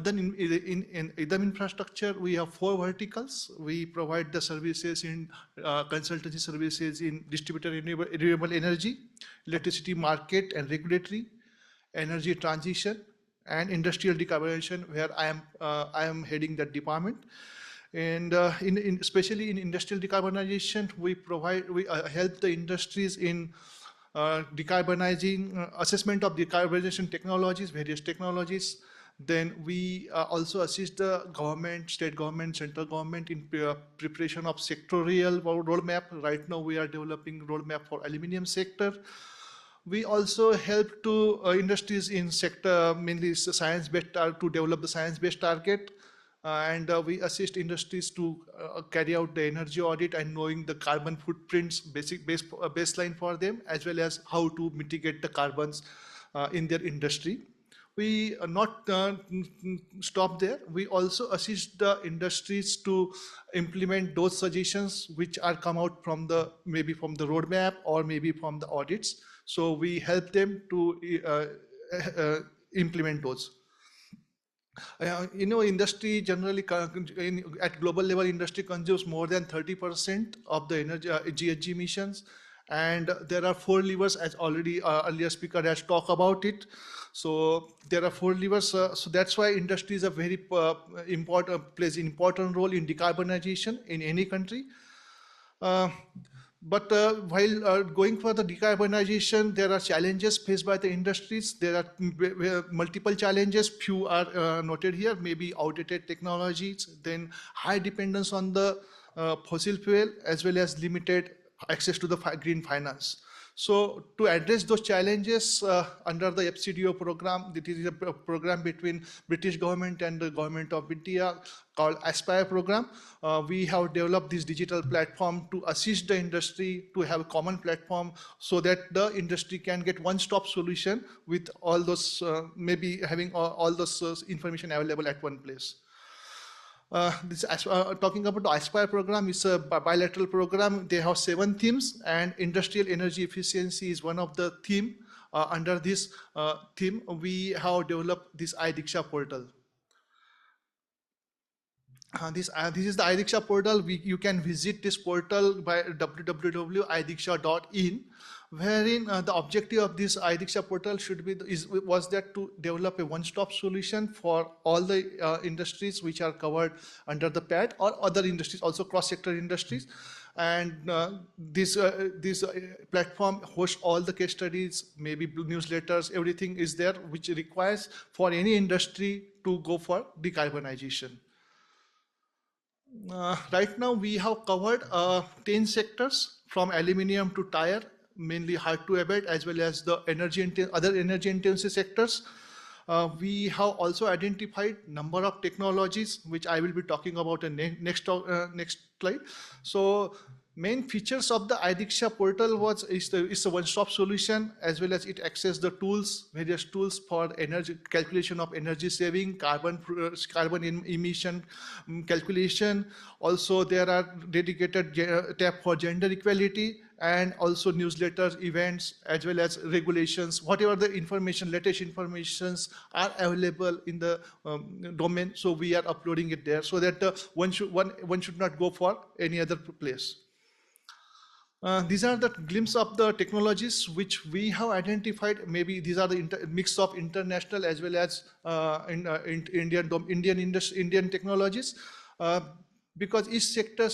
Speaker 6: Then in EDAM Infrastructure, we have 4 verticals. We provide the services in consultancy services in distributed renewable energy, electricity market and regulatory, energy transition, and industrial decarbonization, where I am heading that department. And especially in industrial decarbonization, we help the industries in decarbonizing, assessment of decarbonization technologies, various technologies. Then we also assist the government, state government, central government in preparation of sectorial roadmap. Right now we are developing roadmap for aluminum sector. We also help to industries in sector, mainly science-based, to develop the science-based target. And we assist industries to carry out the energy audit and knowing the carbon footprints, baseline for them, as well as how to mitigate the carbons in their industry. We not stop there. We also assist the industries to implement those suggestions which are come out from maybe from the roadmap or maybe from the audits. So we help them to implement those. Industry generally, at global level, industry consumes more than 30% of the energy GHG emissions. And there are 4 levers, as already earlier speaker has talked about it. So there are 4 levers. So that's why industry is a very plays an important role in decarbonization in any country. But while going for the decarbonization, there are challenges faced by the industries. There are multiple challenges. Few are noted here, maybe outdated technologies, then high dependence on the fossil fuel, as well as limited access to the green finance. So to address those challenges under the FCDO program, it is a program between British government and the government of India called Aspire program. We have developed this digital platform to assist the industry to have a common platform so that the industry can get one-stop solution with all those, maybe having all those information available at one place. Talking about the Aspire program, it's a bilateral program. They have 7 themes, and industrial energy efficiency is one of the theme. Under this theme, we have developed this iDiksha portal. This is the iDiksha portal. You can visit this portal by www.idiksha.in, wherein the objective of this iDiksha portal was that to develop a one-stop solution for all the industries which are covered under the PAD, or other industries, also cross-sector industries. And this platform hosts all the case studies, maybe newsletters, everything is there which requires for any industry to go for decarbonization. Right now, we have covered 10 sectors from aluminium to tire, mainly hard to abate, as well as the other energy intensive sectors. We have also identified number of technologies, which I will be talking about in next slide. So main features of the iDiksha portal is a one-stop solution, as well as it access the tools, various tools for energy calculation of energy saving, carbon emission calculation. Also, there are dedicated tab for gender equality, and also newsletters, events, as well as regulations. Whatever the information, latest informations are available in the domain, so we are uploading it there, so that one should not go for any other place. These are the glimpse of the technologies which we have identified. Maybe these are the mix of international as well as Indian technologies. Because each sector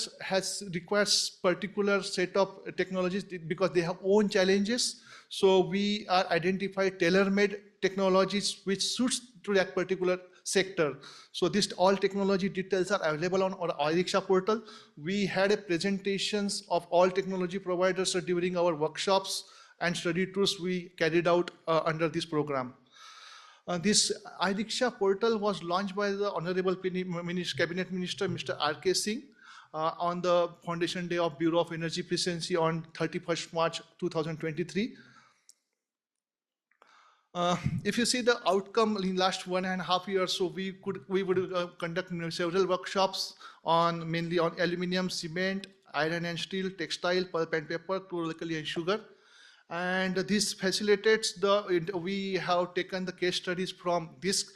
Speaker 6: requires particular set of technologies because they have own challenges. So we are identified tailor-made technologies which suits to that particular sector. So this all technology details are available on our iDiksha portal. We had a presentations of all technology providers during our workshops and study tours we carried out under this program. This iDiksha portal was launched by the Honorable Cabinet Minister, Mr. R.K. Singh, on the Foundation Day of Bureau of Energy Efficiency on 31st March 2023. If you see the outcome in last 1.5 years, so we would conduct several workshops on mainly on aluminium, cement, iron and steel, textile, pulp and paper, chloralkali and sugar. And this facilitates we have taken the case studies from this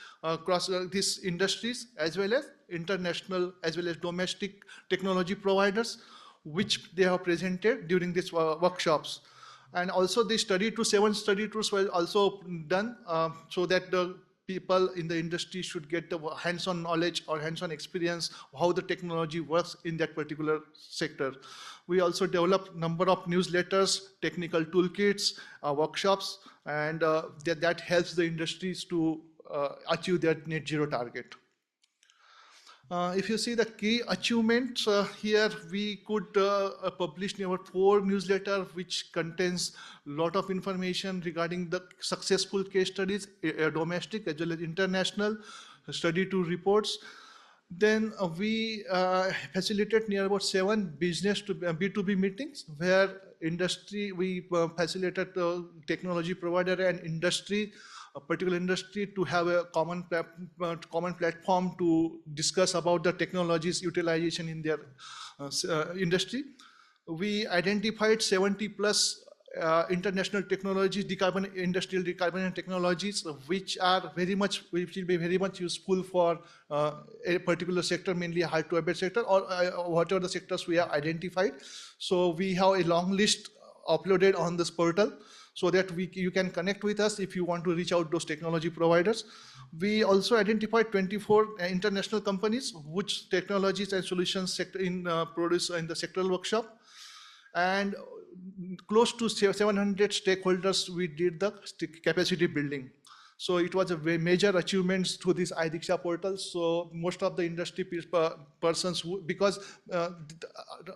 Speaker 6: these industries, as well as international, as well as domestic technology providers, which they have presented during these workshops. And also the 7 study tours were also done so that the people in the industry should get the hands-on knowledge or hands-on experience how the technology works in that particular sector. We also developed number of newsletters, technical toolkits, workshops, and that helps the industries to achieve their net zero target. If you see the key achievements here, we could publish our 4 newsletters, which contains a lot of information regarding the successful case studies, domestic as well as international, study tour reports. Then we facilitate near about 7 business to B2B meetings, where industry, we facilitated technology provider and industry, a particular industry, to have a common platform to discuss about the technologies utilization in their industry. We identified 70 plus international technologies, industrial decarbonization technologies, which will be very much useful for a particular sector, mainly hard to abate sector, or whatever the sectors we have identified. So we have a long list uploaded on this portal, so that you can connect with us if you want to reach out those technology providers. We also identified 24 international companies which technologies and solutions produce in the sectoral workshop. and close to 700 stakeholders we did the capacity building. So it was a very major achievement through this iDiksha portal. So most of the industry persons, because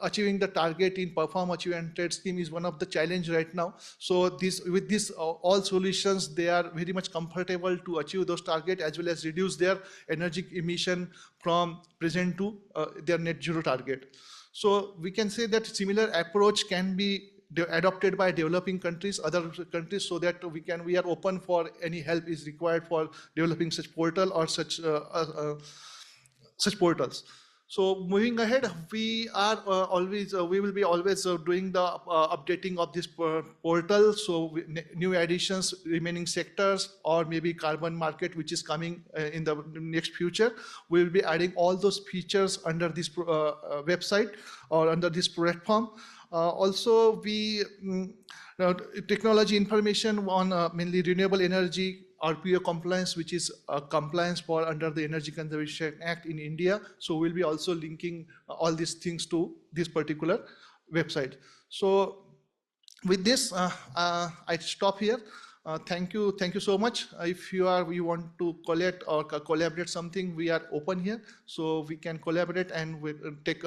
Speaker 6: achieving the target in perform, achieve and trade scheme is one of the challenge right now. So with this all solutions, they are very much comfortable to achieve those target as well as reduce their energy emission from present to their net zero target. So we can say that similar approach can be adopted by developing countries, other countries, so that we are open for any help is required for developing such portal or such portals. So moving ahead, we are we will be always doing the updating of this portal. So new additions, remaining sectors, or maybe carbon market, which is coming in the next future. We will be adding all those features under this website or under this platform. Also, technology information on mainly renewable energy, RPO compliance, which is compliance for under the Energy Conservation Act in India. So we'll be also linking all these things to this particular website. So with this, I stop here. Thank you so much. If you want to collect or collaborate something, we are open here, so we can collaborate and we take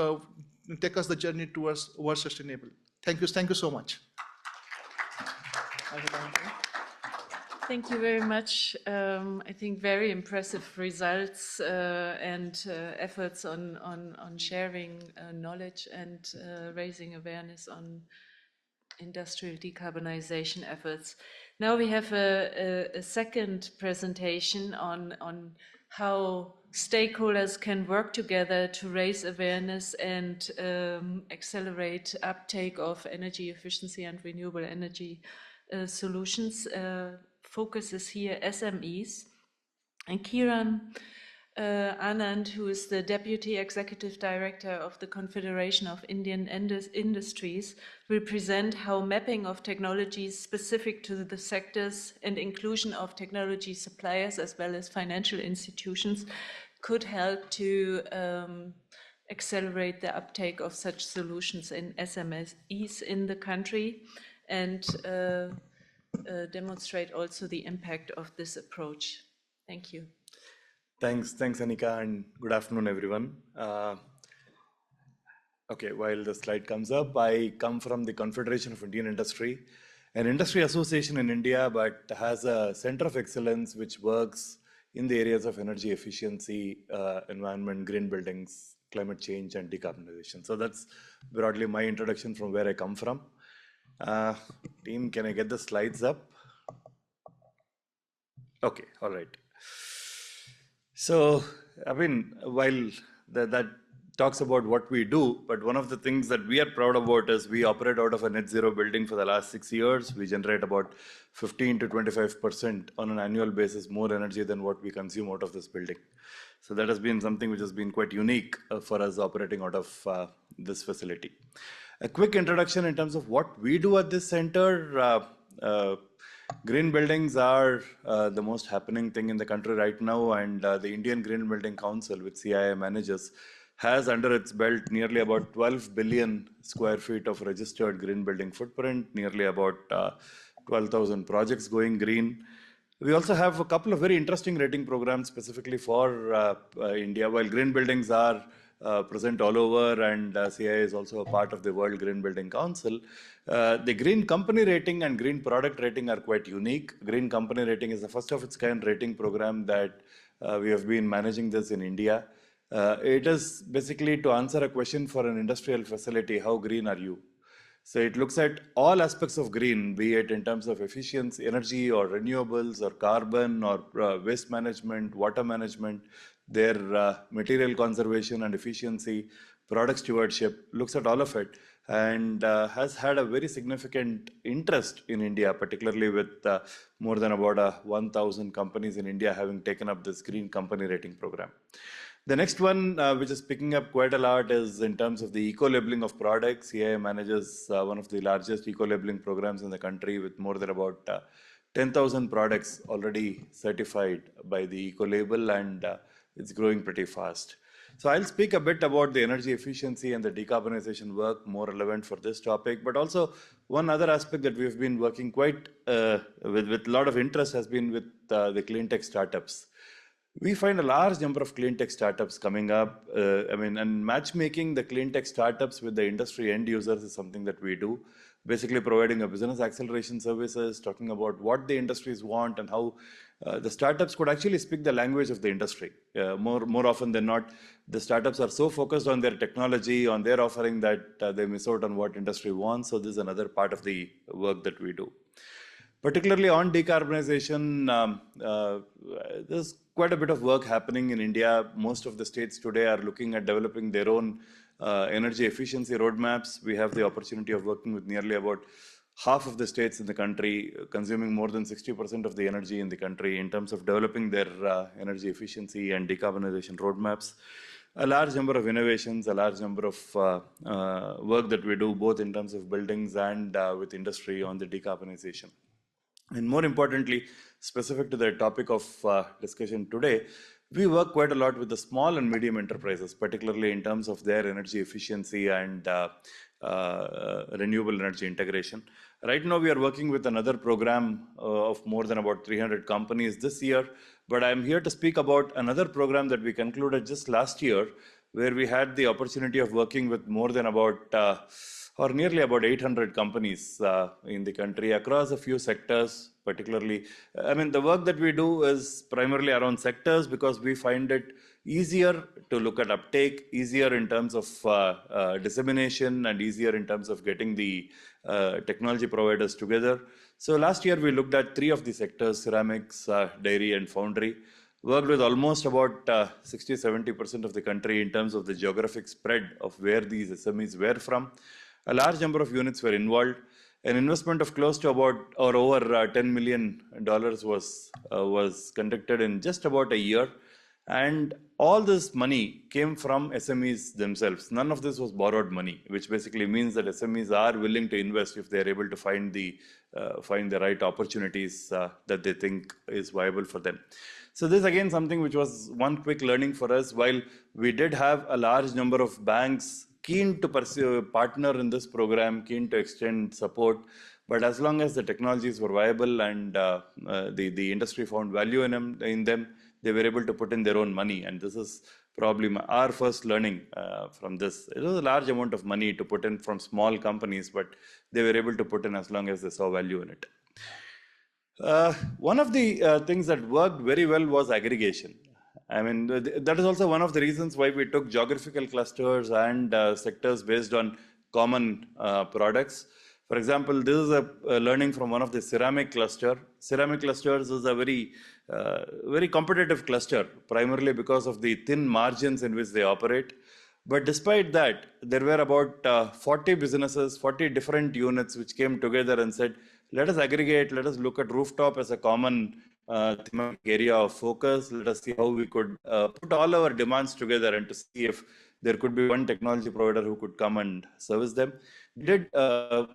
Speaker 6: us the journey towards sustainable. Thank you so much.
Speaker 1: Thank you very much. I think very impressive results and efforts on sharing knowledge and raising awareness on industrial decarbonization efforts. Now we have a second presentation on how stakeholders can work together to raise awareness and accelerate uptake of energy efficiency and renewable energy solutions. Focus is here SMEs. And Kiran Anand, who is the Deputy Executive Director of the Confederation of Indian Industries, will present how mapping of technologies specific to the sectors and inclusion of technology suppliers as well as financial institutions could help to accelerate the uptake of such solutions in SMEs in the country and demonstrate also the impact of this approach. Thank you.
Speaker 7: Thanks, Anika, and good afternoon, everyone. Okay, while the slide comes up, I come from the Confederation of Indian Industry, an industry association in India, but has a center of excellence which works in the areas of energy efficiency, environment, green buildings, climate change, and decarbonization. So that's broadly my introduction from where I come from. Team, can I get the slides up? Okay, all right. So, I mean, while that talks about what we do, but one of the things that we are proud about is we operate out of a net zero building for the last 6 years. We generate about 15 to 25% on an annual basis more energy than what we consume out of this building. So that has been something which has been quite unique for us operating out of this facility. A quick introduction in terms of what we do at this center. Green buildings are the most happening thing in the country right now, and the Indian Green Building Council, which CII manages, has under its belt nearly about 12 billion square feet of registered green building footprint, nearly about 12,000 projects going green. We also have a couple of very interesting rating programs specifically for India. While green buildings are present all over, and CII is also a part of the World Green Building Council. The Green Company Rating and Green Product Rating are quite unique. Green Company Rating is the first of its kind rating program that we have been managing this in India. It is basically to answer a question for an industrial facility: how green are you? So it looks at all aspects of green, be it in terms of efficiency, energy, or renewables, or carbon, or waste management, water management, their material conservation and efficiency, product stewardship, looks at all of it, and has had a very significant interest in India, particularly with more than about 1,000 companies in India having taken up this Green Company Rating program. The next one, which is picking up quite a lot, is in terms of the eco-labeling of products. CII manages one of the largest eco-labeling programs in the country with more than about 10,000 products already certified by the eco-label, and it's growing pretty fast. So I'll speak a bit about the energy efficiency and the decarbonization work, more relevant for this topic, but also one other aspect that we've been working quite with a lot of interest has been with the clean tech startups. We find a large number of clean tech startups coming up. And matchmaking the clean tech startups with the industry end users is something that we do. Basically, providing a business acceleration services, talking about what the industries want and how the startups could actually speak the language of the industry. More often than not, the startups are so focused on their technology, on their offering, that they miss out on what industry wants. So this is another part of the work that we do. Particularly on decarbonization, there's quite a bit of work happening in India. Most of the states today are looking at developing their own energy efficiency roadmaps. We have the opportunity of working with nearly about half of the states in the country, consuming more than 60% of the energy in the country, in terms of developing their energy efficiency and decarbonization roadmaps. A large number of innovations, a large number of work that we do, both in terms of buildings and with industry on the decarbonization. And more importantly, specific to the topic of discussion today, we work quite a lot with the small and medium enterprises, particularly in terms of their energy efficiency and renewable energy integration. Right now, we are working with another program of more than about 300 companies this year, but I'm here to speak about another program that we concluded just last year, where we had the opportunity of working with more than about or nearly about 800 companies in the country across a few sectors. Particularly, the work that we do is primarily around sectors because we find it easier to look at uptake, easier in terms of dissemination, and easier in terms of getting the technology providers together. So last year we looked at 3 of the sectors: ceramics, dairy, and foundry. Worked with almost about 60-70% of the country in terms of the geographic spread of where these SMEs were from. A large number of units were involved. An investment of close to about or over $10 million was conducted in just about a year. And all this money came from SMEs themselves. None of this was borrowed money, which basically means that SMEs are willing to invest if they're able to find the right opportunities that they think is viable for them. So this again something which was one quick learning for us. While we did have a large number of banks keen to pursue partner in this program, keen to extend support, but as long as the technologies were viable and the industry found value in them, they were able to put in their own money. And this is probably our first learning from this. It was a large amount of money to put in from small companies, but they were able to put in as long as they saw value in it. One of the things that worked very well was aggregation. That is also one of the reasons why we took geographical clusters and sectors based on common products. For example, this is a learning from one of the ceramic cluster. Ceramic clusters is a very competitive cluster, primarily because of the thin margins in which they operate. But despite that, there were about 40 businesses, 40 different units which came together and said, let us aggregate, let us look at rooftop as a common thematic area of focus. Let us see how we could put all our demands together and to see if there could be one technology provider who could come and service them. We did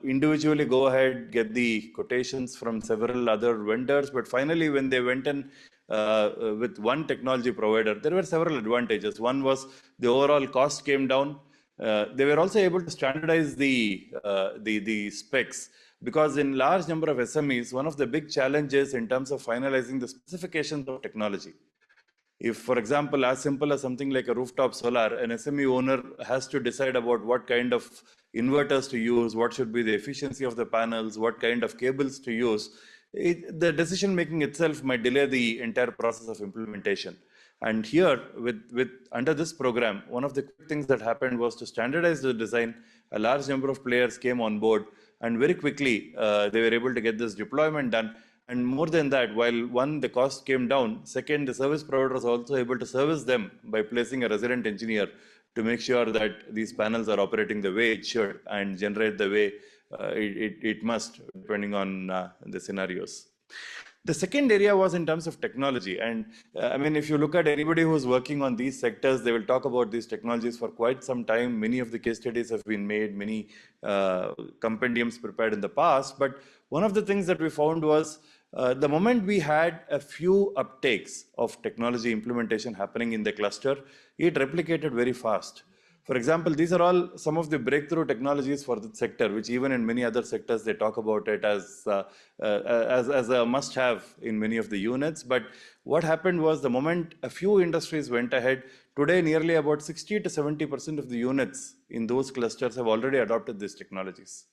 Speaker 7: individually go ahead, get the quotations from several other vendors, but finally when they went in with one technology provider, there were several advantages. One was the overall cost came down. They were also able to standardize the specs, because in large number of SMEs, one of the big challenges in terms of finalizing the specifications of technology. If, for example, as simple as something like a rooftop solar, an SME owner has to decide about what kind of inverters to use, what should be the efficiency of the panels, what kind of cables to use. The decision making itself might delay the entire process of implementation. And here, under this program, one of the quick things that happened was to standardize the design. A large number of players came on board, and very quickly they were able to get this deployment done. And more than that, while one, the cost came down, second, the service provider was also able to service them by placing a resident engineer to make sure that these panels are operating the way it should and generate the way it must, depending on the scenarios. The second area was in terms of technology. And if you look at anybody who's working on these sectors, they will talk about these technologies for quite some time. Many of the case studies have been made, many compendiums prepared in the past. But one of the things that we found was The moment we had a few uptakes of technology implementation happening in the cluster, it replicated very fast. For example, these are all some of the breakthrough technologies for the sector, which even in many other sectors, they talk about it as a must-have in many of the units. But what happened was the moment a few industries went ahead, today nearly about 60 to 70% of the units in those clusters have already adopted these technologies.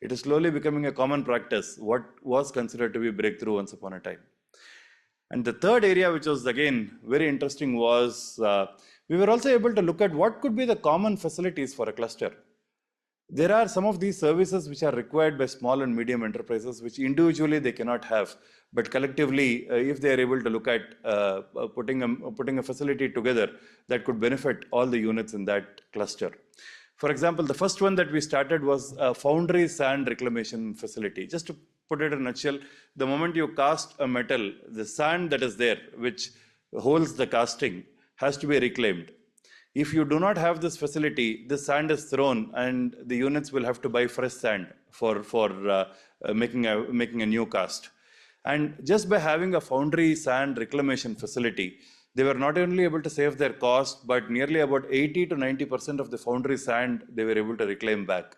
Speaker 7: It is slowly becoming a common practice, what was considered to be breakthrough once upon a time. And the third area, which was again very interesting, was we were also able to look at what could be the common facilities for a cluster. There are some of these services which are required by small and medium enterprises, which individually they cannot have, but collectively, if they are able to look at putting a facility together, that could benefit all the units in that cluster. For example, the first one that we started was a foundry sand reclamation facility. Just to put it in a nutshell, the moment you cast a metal, the sand that is there, which holds the casting, has to be reclaimed. If you do not have this facility, this sand is thrown and the units will have to buy fresh sand for making a new cast. And just by having a foundry sand reclamation facility, they were not only able to save their cost, but nearly about 80 to 90% of the foundry sand they were able to reclaim back.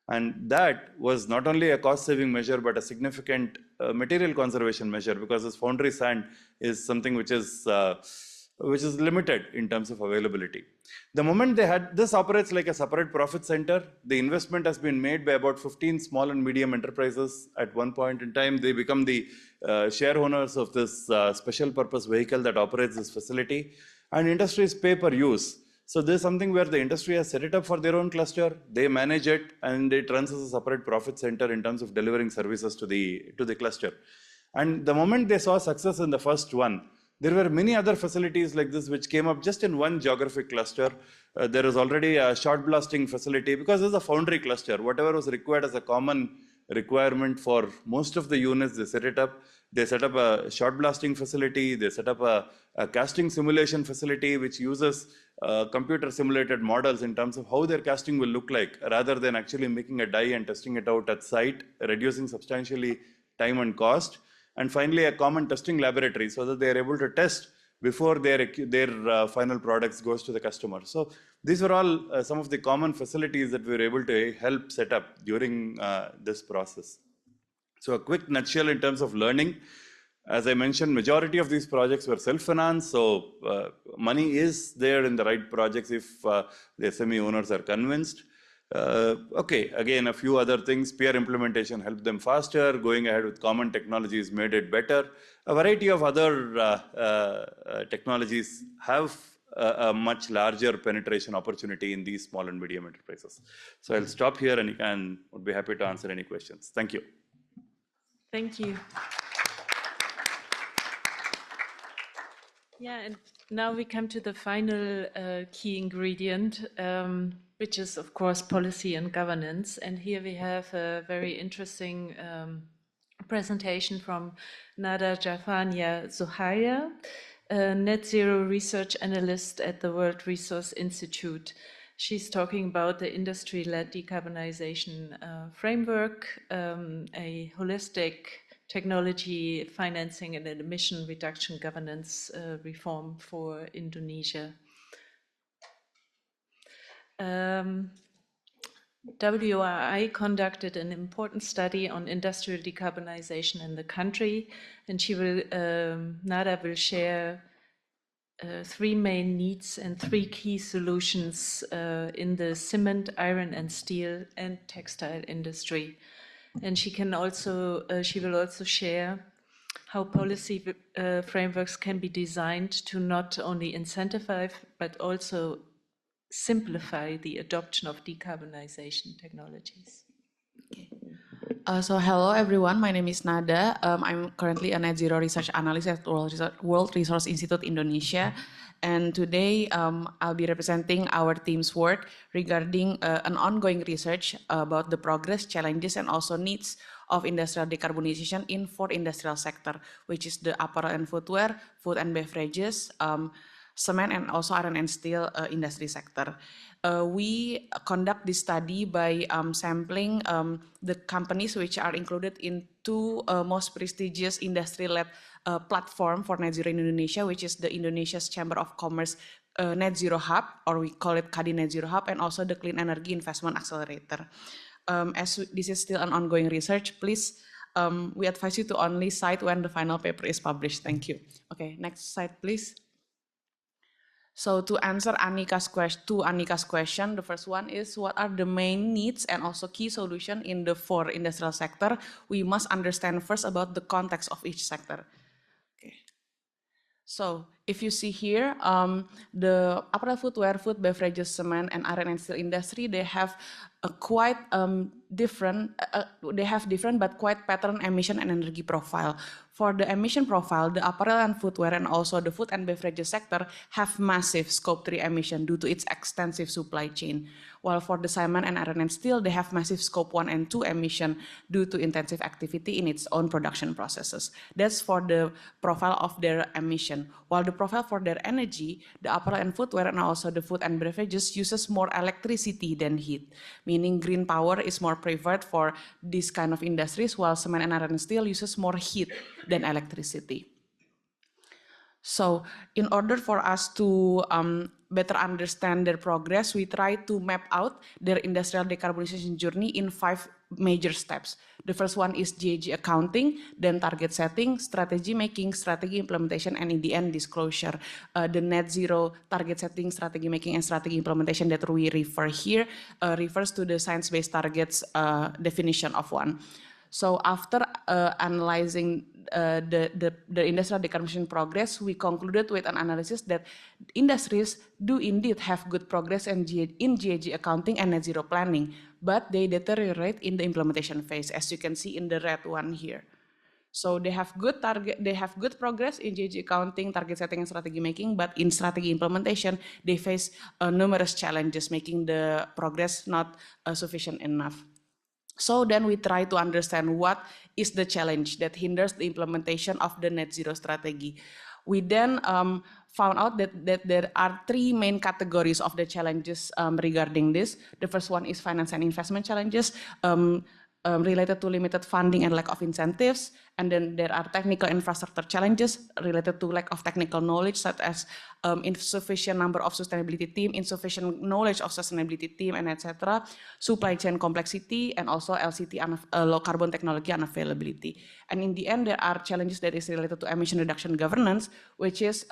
Speaker 7: And that was not only a cost-saving measure, but a significant material conservation measure, because this foundry sand is something which is limited in terms of availability. The moment they had, this operates like a separate profit center. The investment has been made by about 15 small and medium enterprises. At one point in time, they become the share owners of this special purpose vehicle that operates this facility, and industries pay per use. So this is something where the industry has set it up for their own cluster, they manage it, and it runs as a separate profit center in terms of delivering services to the cluster. And the moment they saw success in the first one, there were many other facilities like this which came up just in one geographic cluster. There is already a shot blasting facility, because this is a foundry cluster. Whatever was required as a common requirement for most of the units, they set it up. They set up a shot blasting facility. They set up a casting simulation facility, which uses computer simulated models in terms of how their casting will look like, rather than actually making a die and testing it out at site, reducing substantially time and cost. And finally, a common testing laboratory, so that they are able to test before their final products goes to the customer. So these were all some of the common facilities that we were able to help set up during this process. So a quick nutshell in terms of learning. As I mentioned, majority of these projects were self-financed, so money is there in the right projects if the SME owners are convinced. Okay, again, a few other things. Peer implementation helped them faster. Going ahead with common technologies made it better. A variety of other technologies have a much larger penetration opportunity in these small and medium enterprises. So I'll stop here, and would be happy to answer any questions. Thank you.
Speaker 1: Thank you. Yeah, and now we come to the final key ingredient, which is, of course, policy and governance. And here we have a very interesting presentation from Nada Jafania Zohaya, a net zero research analyst at the World Resource Institute. She's talking about the industry-led decarbonization framework, a holistic technology financing and an emission reduction governance reform for Indonesia. WRI conducted an important study on industrial decarbonization in the country, and Nada will share three main needs and three key solutions in the cement, iron and steel and textile industry. And she will also share how policy frameworks can be designed to not only incentivize, but also simplify the adoption of decarbonization technologies.
Speaker 4: Okay. So hello everyone, my name is Nada. I'm currently a net zero research analyst at World Resource Institute Indonesia. And today I'll be representing our team's work regarding an ongoing research about the progress, challenges, and also needs of industrial decarbonization in four industrial sector, which is the apparel and footwear, food and beverages, cement, and also iron and steel industry sector. We conduct this study by sampling the companies which are included in
Speaker 8: two most prestigious industry-led platform for net zero in Indonesia, which is the Indonesia's Chamber of Commerce Net Zero Hub, or we call it KADI Net Zero Hub, and also the Clean Energy Investment Accelerator. As this is still an ongoing research, please, we advise you to only cite when the final paper is published. Thank you. Okay, next slide, please. So to answer Annika's question, the first one is, what are the main needs and also key solution in the 4 industrial sector? We must understand first about the context of each sector. Okay. So if you see here, the apparel, footwear, food, beverages, cement, and iron and steel industry, they have a quite different but quite pattern emission and energy profile. For the emission profile, the apparel and footwear and also the food and beverages sector have massive scope 3 emission due to its extensive supply chain. While for the cement and iron and steel, they have massive scope 1 and 2 emission due to intensive activity in its own production processes. That's for the profile of their emission. While the profile for their energy, the apparel and footwear and also the food and beverages uses more electricity than heat, meaning green power is more preferred for this kind of industries, while cement and iron and steel uses more heat than electricity. So in order for us to better understand their progress, we try to map out their industrial decarbonization journey in 5 major steps. The first one is GHG accounting, then target setting, strategy making, strategy implementation, and in the end, disclosure. The net zero target setting, strategy making, and strategy implementation that we refer here refers to the science-based targets definition of one. So after analyzing the industrial decarbonization progress, we concluded with an analysis that industries do indeed have good progress in GHG accounting and net zero planning, but they deteriorate in the implementation phase, as you can see in the red one here. So they have good progress in GHG accounting, target setting, and strategy making, but in strategy implementation, they face numerous challenges, making the progress not sufficient enough. So then we try to understand what is the challenge that hinders the implementation of the net zero strategy. We then found out that there are 3 main categories of the challenges regarding this. The first one is finance and investment challenges related to limited funding and lack of incentives. And then there are technical infrastructure challenges related to lack of technical knowledge, such as insufficient number of sustainability team, insufficient knowledge of sustainability team, and etc. Supply chain complexity, and also LCT, low carbon technology unavailability. And in the end, there are challenges that is related to emission reduction governance, which is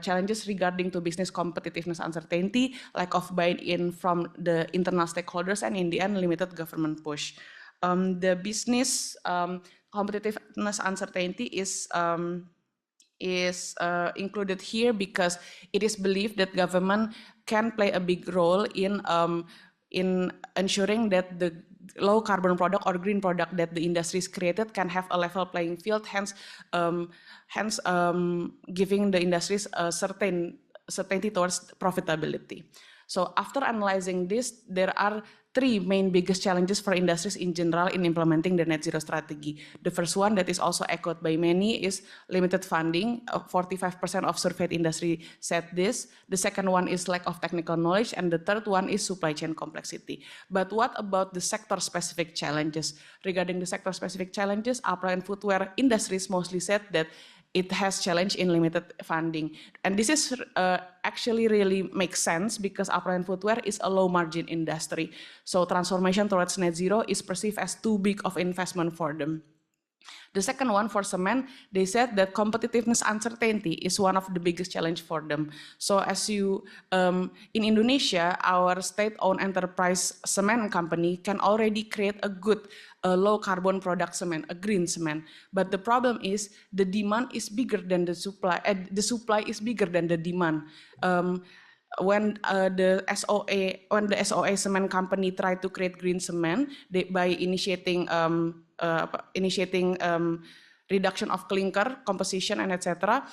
Speaker 8: challenges regarding to business competitiveness uncertainty, lack of buy-in from the internal stakeholders, and in the end, limited government push. The business competitiveness uncertainty is included here because it is believed that government can play a big role in ensuring that the low carbon product or green product that the industry is created can have a level playing field, hence giving the industries a certainty towards profitability. So after analyzing this, there are 3 main biggest challenges for industries in general in implementing the net zero strategy. The first one that is also echoed by many is limited funding. 45% of surveyed industry said this. The second one is lack of technical knowledge, and the third one is supply chain complexity. But what about the sector-specific challenges? Regarding the sector-specific challenges, apparel and footwear industries mostly said that it has challenge in limited funding. And this is actually really makes sense because apparel and footwear is a low margin industry. So transformation towards net zero is perceived as too big of investment for them. The second one for cement, they said that competitiveness uncertainty is one of the biggest challenge for them. So as you, in Indonesia, our state-owned enterprise cement company can already create a good low carbon product cement, a green cement. But the problem is the demand is bigger than the supply is bigger than the demand. When the SOA cement company tried to create green cement, by initiating reduction of clinker composition and etc.,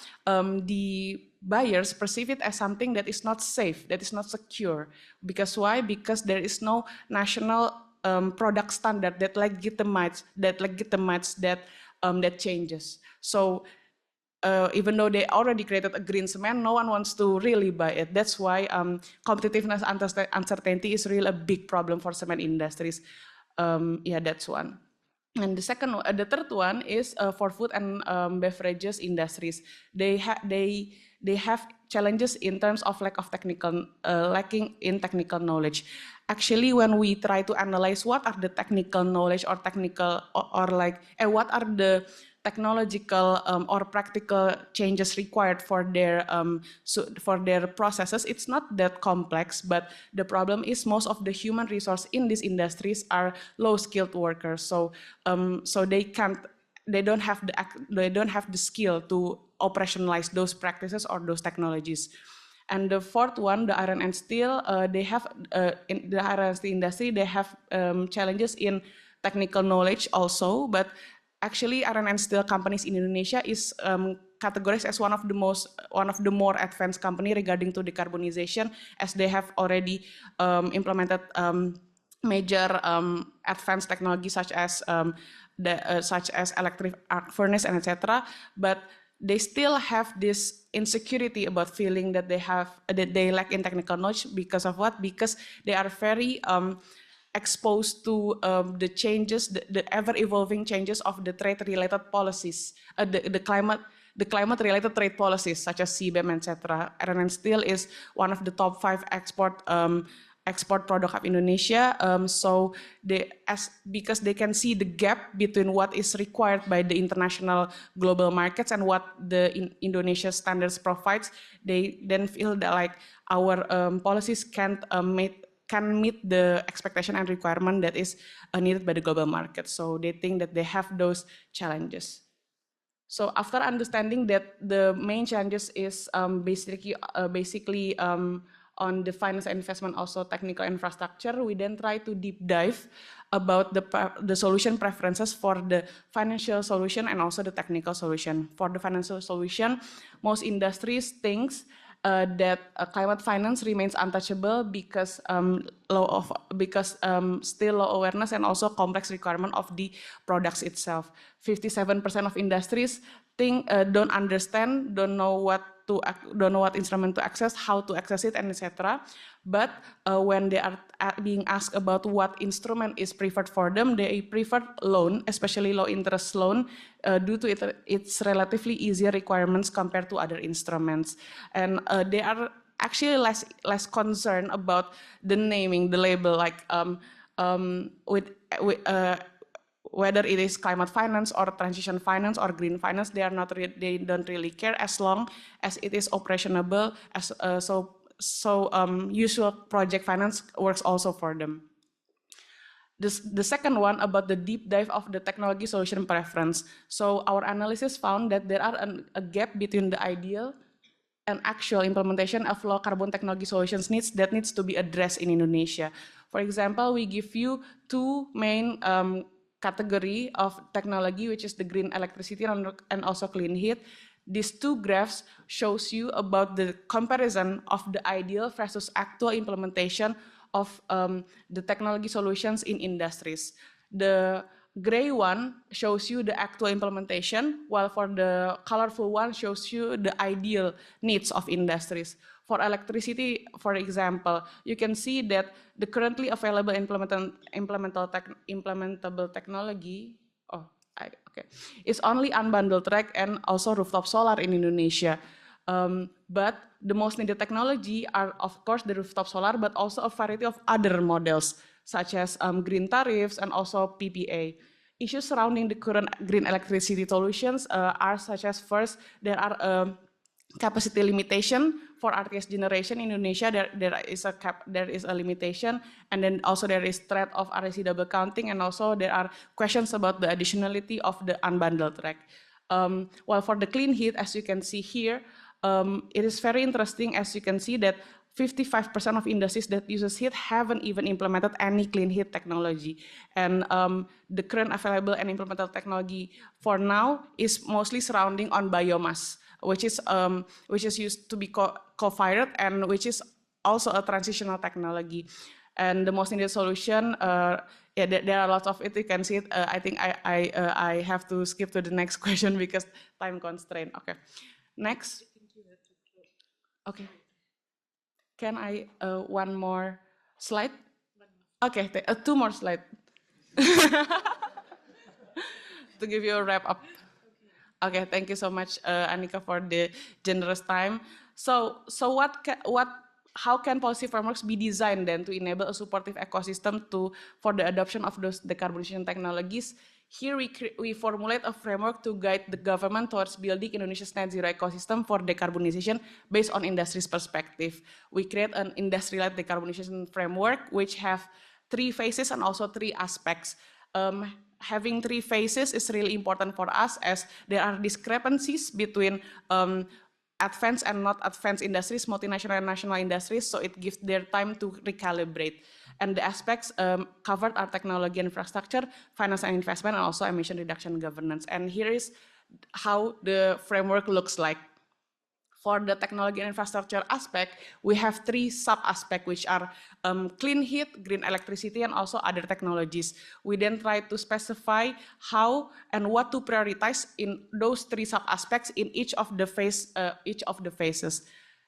Speaker 8: the buyers perceive it as something that is not safe, that is not secure. Because why? Because there is no national product standard that legitimates that changes. So even though they already created a green cement, no one wants to really buy it. That's why competitiveness uncertainty is really a big problem for cement industries. Yeah, that's one. And the third one is for food and beverages industries. They have challenges in terms of lacking in technical knowledge. Actually, when we try to analyze what are the technical knowledge or what are the technological or practical changes required for their processes, it's not that complex. But the problem is most of the human resource in these industries are low-skilled workers, so they don't have the skill to operationalize those practices or those technologies. And the fourth one, the iron and steel, they have in the iron and steel industry, they have challenges in technical knowledge also. But actually, iron and steel companies in Indonesia is categorized as one of the more advanced company regarding to decarbonization, as they have already implemented major advanced technology such as electric arc furnace and etc. But they still have this insecurity about feeling that they lack in technical knowledge because of what? Because they are very exposed to the changes, the ever-evolving changes of the trade-related policies, the climate-related trade policies such as CBAM, etc. Iron and steel is one of the top 5 export product of Indonesia. So because they can see the gap between what is required by the international global markets and what the Indonesia standards provides, they then feel that like our policies can meet the expectation and requirement that is needed by the global market. So they think that they have those challenges. So after understanding that the main challenges is basically on the finance and investment, also technical infrastructure, we then try to deep dive about the solution preferences for the financial solution and also the technical solution. For the financial solution, most industries thinks that climate finance remains untouchable because still low awareness and also complex requirement of the products itself. 57% of industries don't understand, don't know what instrument to access, how to access it, and etc. But when they are being asked about what instrument is preferred for them, they prefer loan, especially low interest loan, due to its relatively easier requirements compared to other instruments. And they are actually less concerned about the naming, the label, like whether it is climate finance or transition finance or green finance. They don't really care as long as it is operationable. Usual project finance works also for them. The second one about the deep dive of the technology solution preference. So our analysis found that there are a gap between the ideal and actual implementation of low carbon technology solutions that needs to be addressed in Indonesia. For example, we give you two main category of technology, which is the green electricity and also clean heat. These two graphs shows you about the comparison of the ideal versus actual implementation of the technology solutions in industries. The gray one shows you the actual implementation, while for the colorful one shows you the ideal needs of industries. For electricity, for example, you can see that the currently available implementable technology is only unbundled track and also rooftop solar in Indonesia. But the most needed technology are, of course, the rooftop solar, but also a variety of other models, such as green tariffs and also PPA. Issues surrounding the current green electricity solutions are such as, first, there are capacity limitation for RTS generation in Indonesia. There is a limitation, and then also there is threat of RSC double counting, and also there are questions about the additionality of the unbundled track. While for the clean heat, as you can see here, it is very interesting, as you can see that 55% of industries that uses heat haven't even implemented any clean heat technology. And the current available and implemented technology for now is mostly surrounding on biomass, which is used to be co-fired and which is also a transitional technology. And the most needed solution, there are lots of it. You can see it. I think I have to skip to the next question because time constraint. Okay, next. Okay. Can I one more slide? Okay, two more slides. to give you a wrap up. Okay, thank you so much, Anika, for the generous time. So how can policy frameworks be designed then to enable a supportive ecosystem for the adoption of those decarbonization technologies? Here we formulate a framework to guide the government towards building Indonesia's net zero ecosystem for decarbonization based on industry's perspective. We create an industry-led decarbonization framework which have 3 phases and also 3 aspects. Having 3 phases is really important for us as there are discrepancies between advanced and not advanced industries, multinational and national industries, so it gives their time to recalibrate. And the aspects covered are technology and infrastructure, finance and investment, and also emission reduction governance. And here is how the framework looks like. For the technology and infrastructure aspect, we have 3 sub-aspects, which are clean heat, green electricity, and also other technologies. We then try to specify how and what to prioritize in those 3 sub-aspects in each of the phases.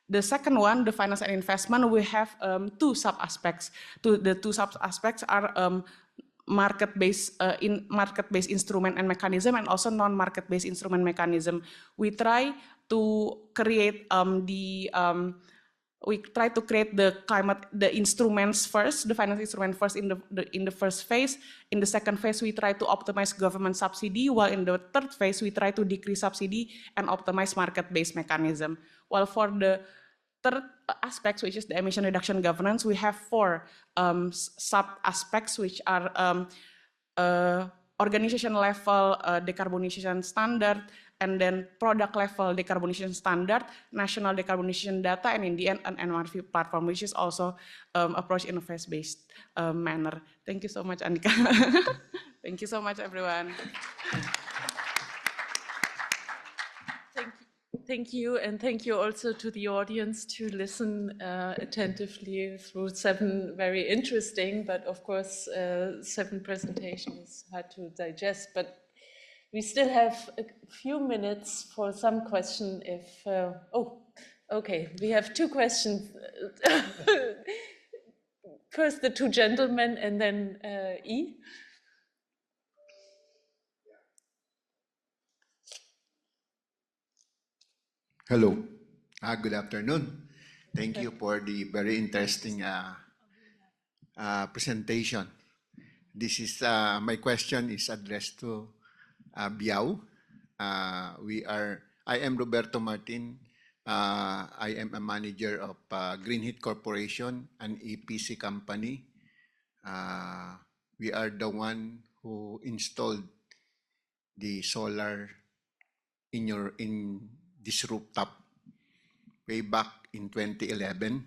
Speaker 8: The second one, the finance and investment, we have 2 sub-aspects. The 2 sub-aspects are market-based instrument and mechanism, and also non-market-based instrument mechanism. We try to create the instruments first, the finance instrument first in the first phase. In the second phase, we try to optimize government subsidy, while in the third phase, we try to decrease subsidy and optimize market-based mechanism. While for the third aspects, which is the emission reduction governance, we have 4 sub-aspects, which are organization level decarbonization standard, and then product level decarbonization standard, national decarbonization data, and in the end, an NRV platform, which is also approached in a phase-based manner. Thank you so much, Anika. Thank you so much, everyone.
Speaker 1: Thank you, and thank you also to the audience to listen attentively through 7 very interesting, but of course 7 presentations hard to digest. But we still have a few minutes for some question. Okay, we have 2 questions. First, the 2 gentlemen, and then E.
Speaker 9: Hello. Good afternoon. Thank you for the very interesting presentation. This is my question is addressed to Biao. I am Roberto Martin. I am a manager of Green Heat Corporation, an EPC company. We are the one who installed the solar in this rooftop way back in 2011.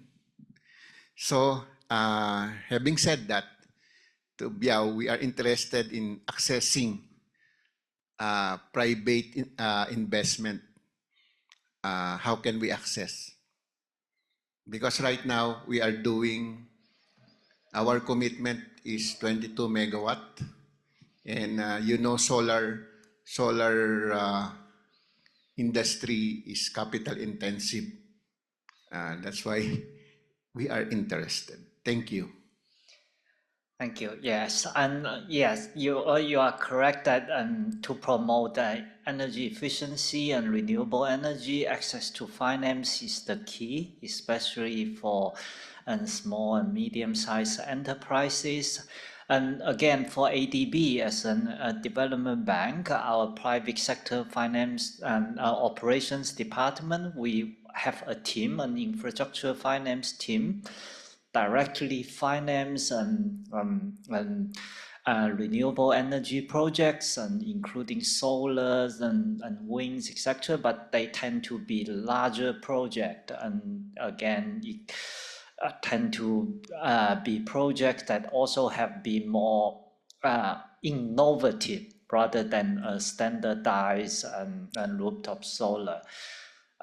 Speaker 9: So, having said that, to Biao, we are interested in accessing private investment. How can we access? Because right now we are doing, our commitment is 22 megawatt, and you know, solar industry is capital intensive. That's why we are interested. Thank you.
Speaker 5: Thank you. Yes, and yes, you are correct that to promote energy efficiency and renewable energy, access to finance is the key, especially for small and medium-sized enterprises. And again, for ADB as a development bank, our private sector finance and operations department, we have a team, an infrastructure finance team, directly finance and renewable energy projects, and including solars and winds, etc. But they tend to be larger projects, and again, it tend to be projects that also have been more innovative rather than standardized and rooftop solar.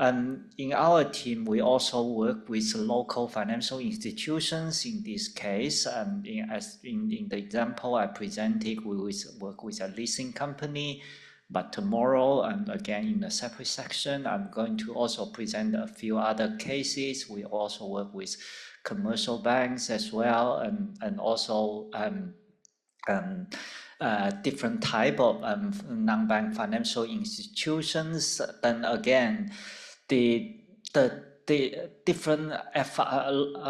Speaker 5: And in our team, we also work with local financial institutions in this case. And in the example I presented, we work with a leasing company. But tomorrow, and again in a separate section, I'm going to also present a few other cases. We also work with commercial banks as well, and also different type of non-bank financial institutions. Then again, the different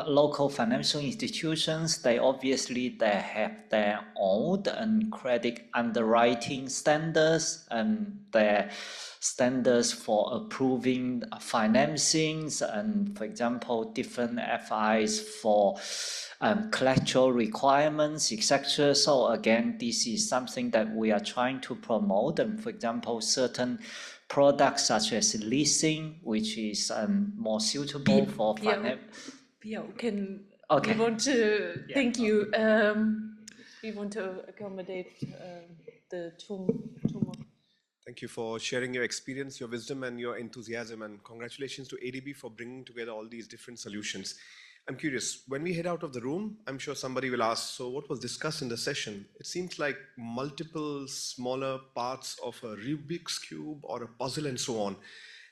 Speaker 5: local financial institutions, they have their own and credit underwriting standards and their standards for approving financings, and for example, different FIs for collateral requirements, etc. So again, this is something that we are trying to promote. And for example, certain products such as leasing, which is more suitable for finance.
Speaker 1: We want to thank you. We want to accommodate the two more.
Speaker 10: Thank you for sharing your experience, your wisdom, and your enthusiasm. And congratulations to ADB for bringing together all these different solutions. I'm curious, when we head out of the room, I'm sure somebody will ask, so what was discussed in the session? It seems like multiple smaller parts of a Rubik's Cube or a puzzle and so on.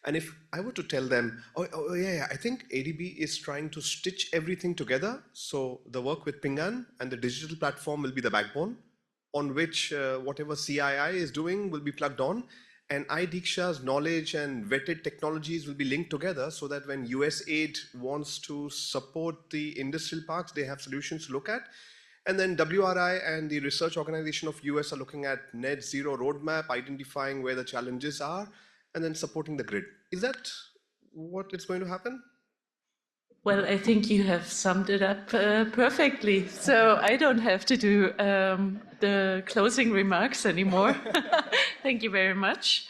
Speaker 10: And if I were to tell them, I think ADB is trying to stitch everything together. So the work with Pingan and the digital platform will be the backbone on which whatever CII is doing will be plugged on, and iDiksha's knowledge and vetted technologies will be linked together so that when USAID wants to support the industrial parks, they have solutions to look at. And then WRI and the research organization of US are looking at net zero roadmap, identifying where the challenges are, and then supporting the grid. Is that what is going to happen?
Speaker 1: Well, I think you have summed it up perfectly. So I don't have to do the closing remarks anymore. Thank you very much.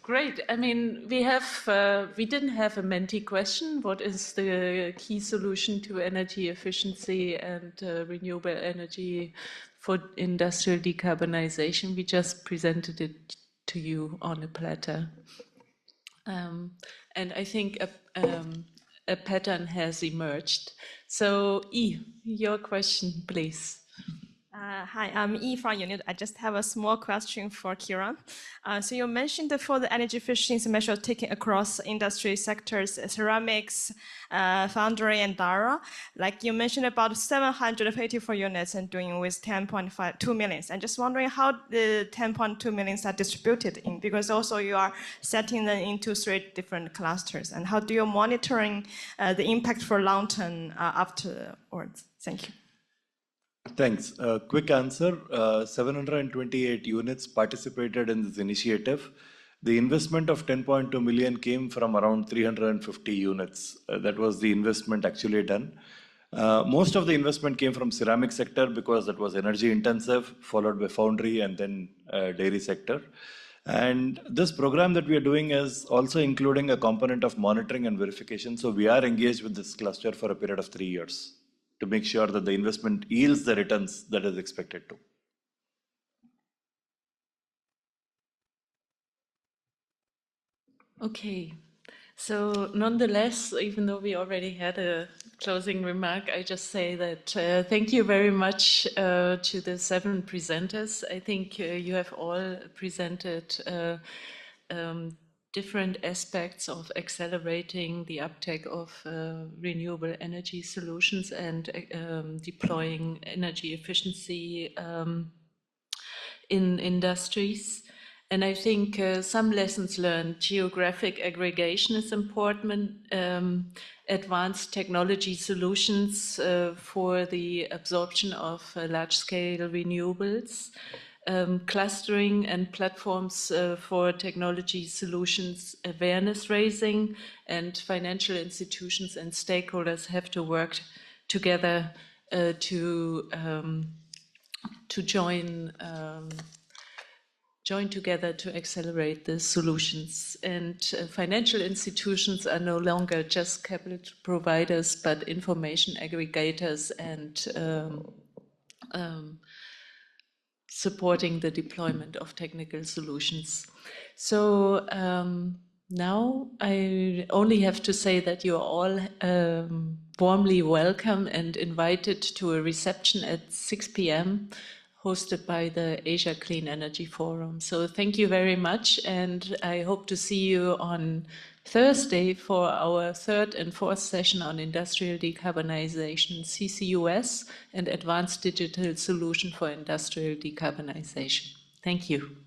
Speaker 1: Great. I mean, we didn't have a Menti question. What is the key solution to energy efficiency and renewable energy for industrial decarbonization? We just presented it to you on a platter. And I think a pattern has emerged. So, your question, please.
Speaker 11: Hi, I'm from UNIT. I just have a small question for Kiran. So you mentioned that for the energy efficiency measures taken across industry sectors, ceramics, foundry, and Dara, like you mentioned about 784 units and doing with 10.2 million. I'm just wondering how the 10.2 million are distributed in, because also you are setting them into 3 different clusters. And how do you monitoring the impact for long term afterwards? Thank you.
Speaker 7: Thanks. Quick answer, 728 units participated in this initiative. The investment of 10.2 million came from around 350 units. That was the investment actually done. Most of the investment came from ceramic sector because that was energy intensive, followed by foundry and then dairy sector. And this program that we are doing is also including a component of monitoring and verification. So we are engaged with this cluster for a period of 3 years to make sure that the investment yields the returns that is expected to.
Speaker 1: Okay, so nonetheless, even though we already had a closing remark, I just say that thank you very much to the 7 presenters. I think you have all presented different aspects of accelerating the uptake of renewable energy solutions and deploying energy efficiency in industries. And I think some lessons learned. Geographic aggregation is important. Advanced technology solutions for the absorption of large-scale renewables. Clustering and platforms for technology solutions, awareness raising, and financial institutions and stakeholders have to work together to join together to accelerate the solutions. And financial institutions are no longer just capital providers, but information aggregators and supporting the deployment of technical solutions. So now I only have to say that you're all warmly welcome and invited to a reception at 6 p.m. hosted by the Asia Clean Energy Forum. So thank you very much, and I hope to see you on Thursday for our third and fourth session on industrial decarbonization, CCUS, and advanced digital solution for industrial decarbonization. Thank you.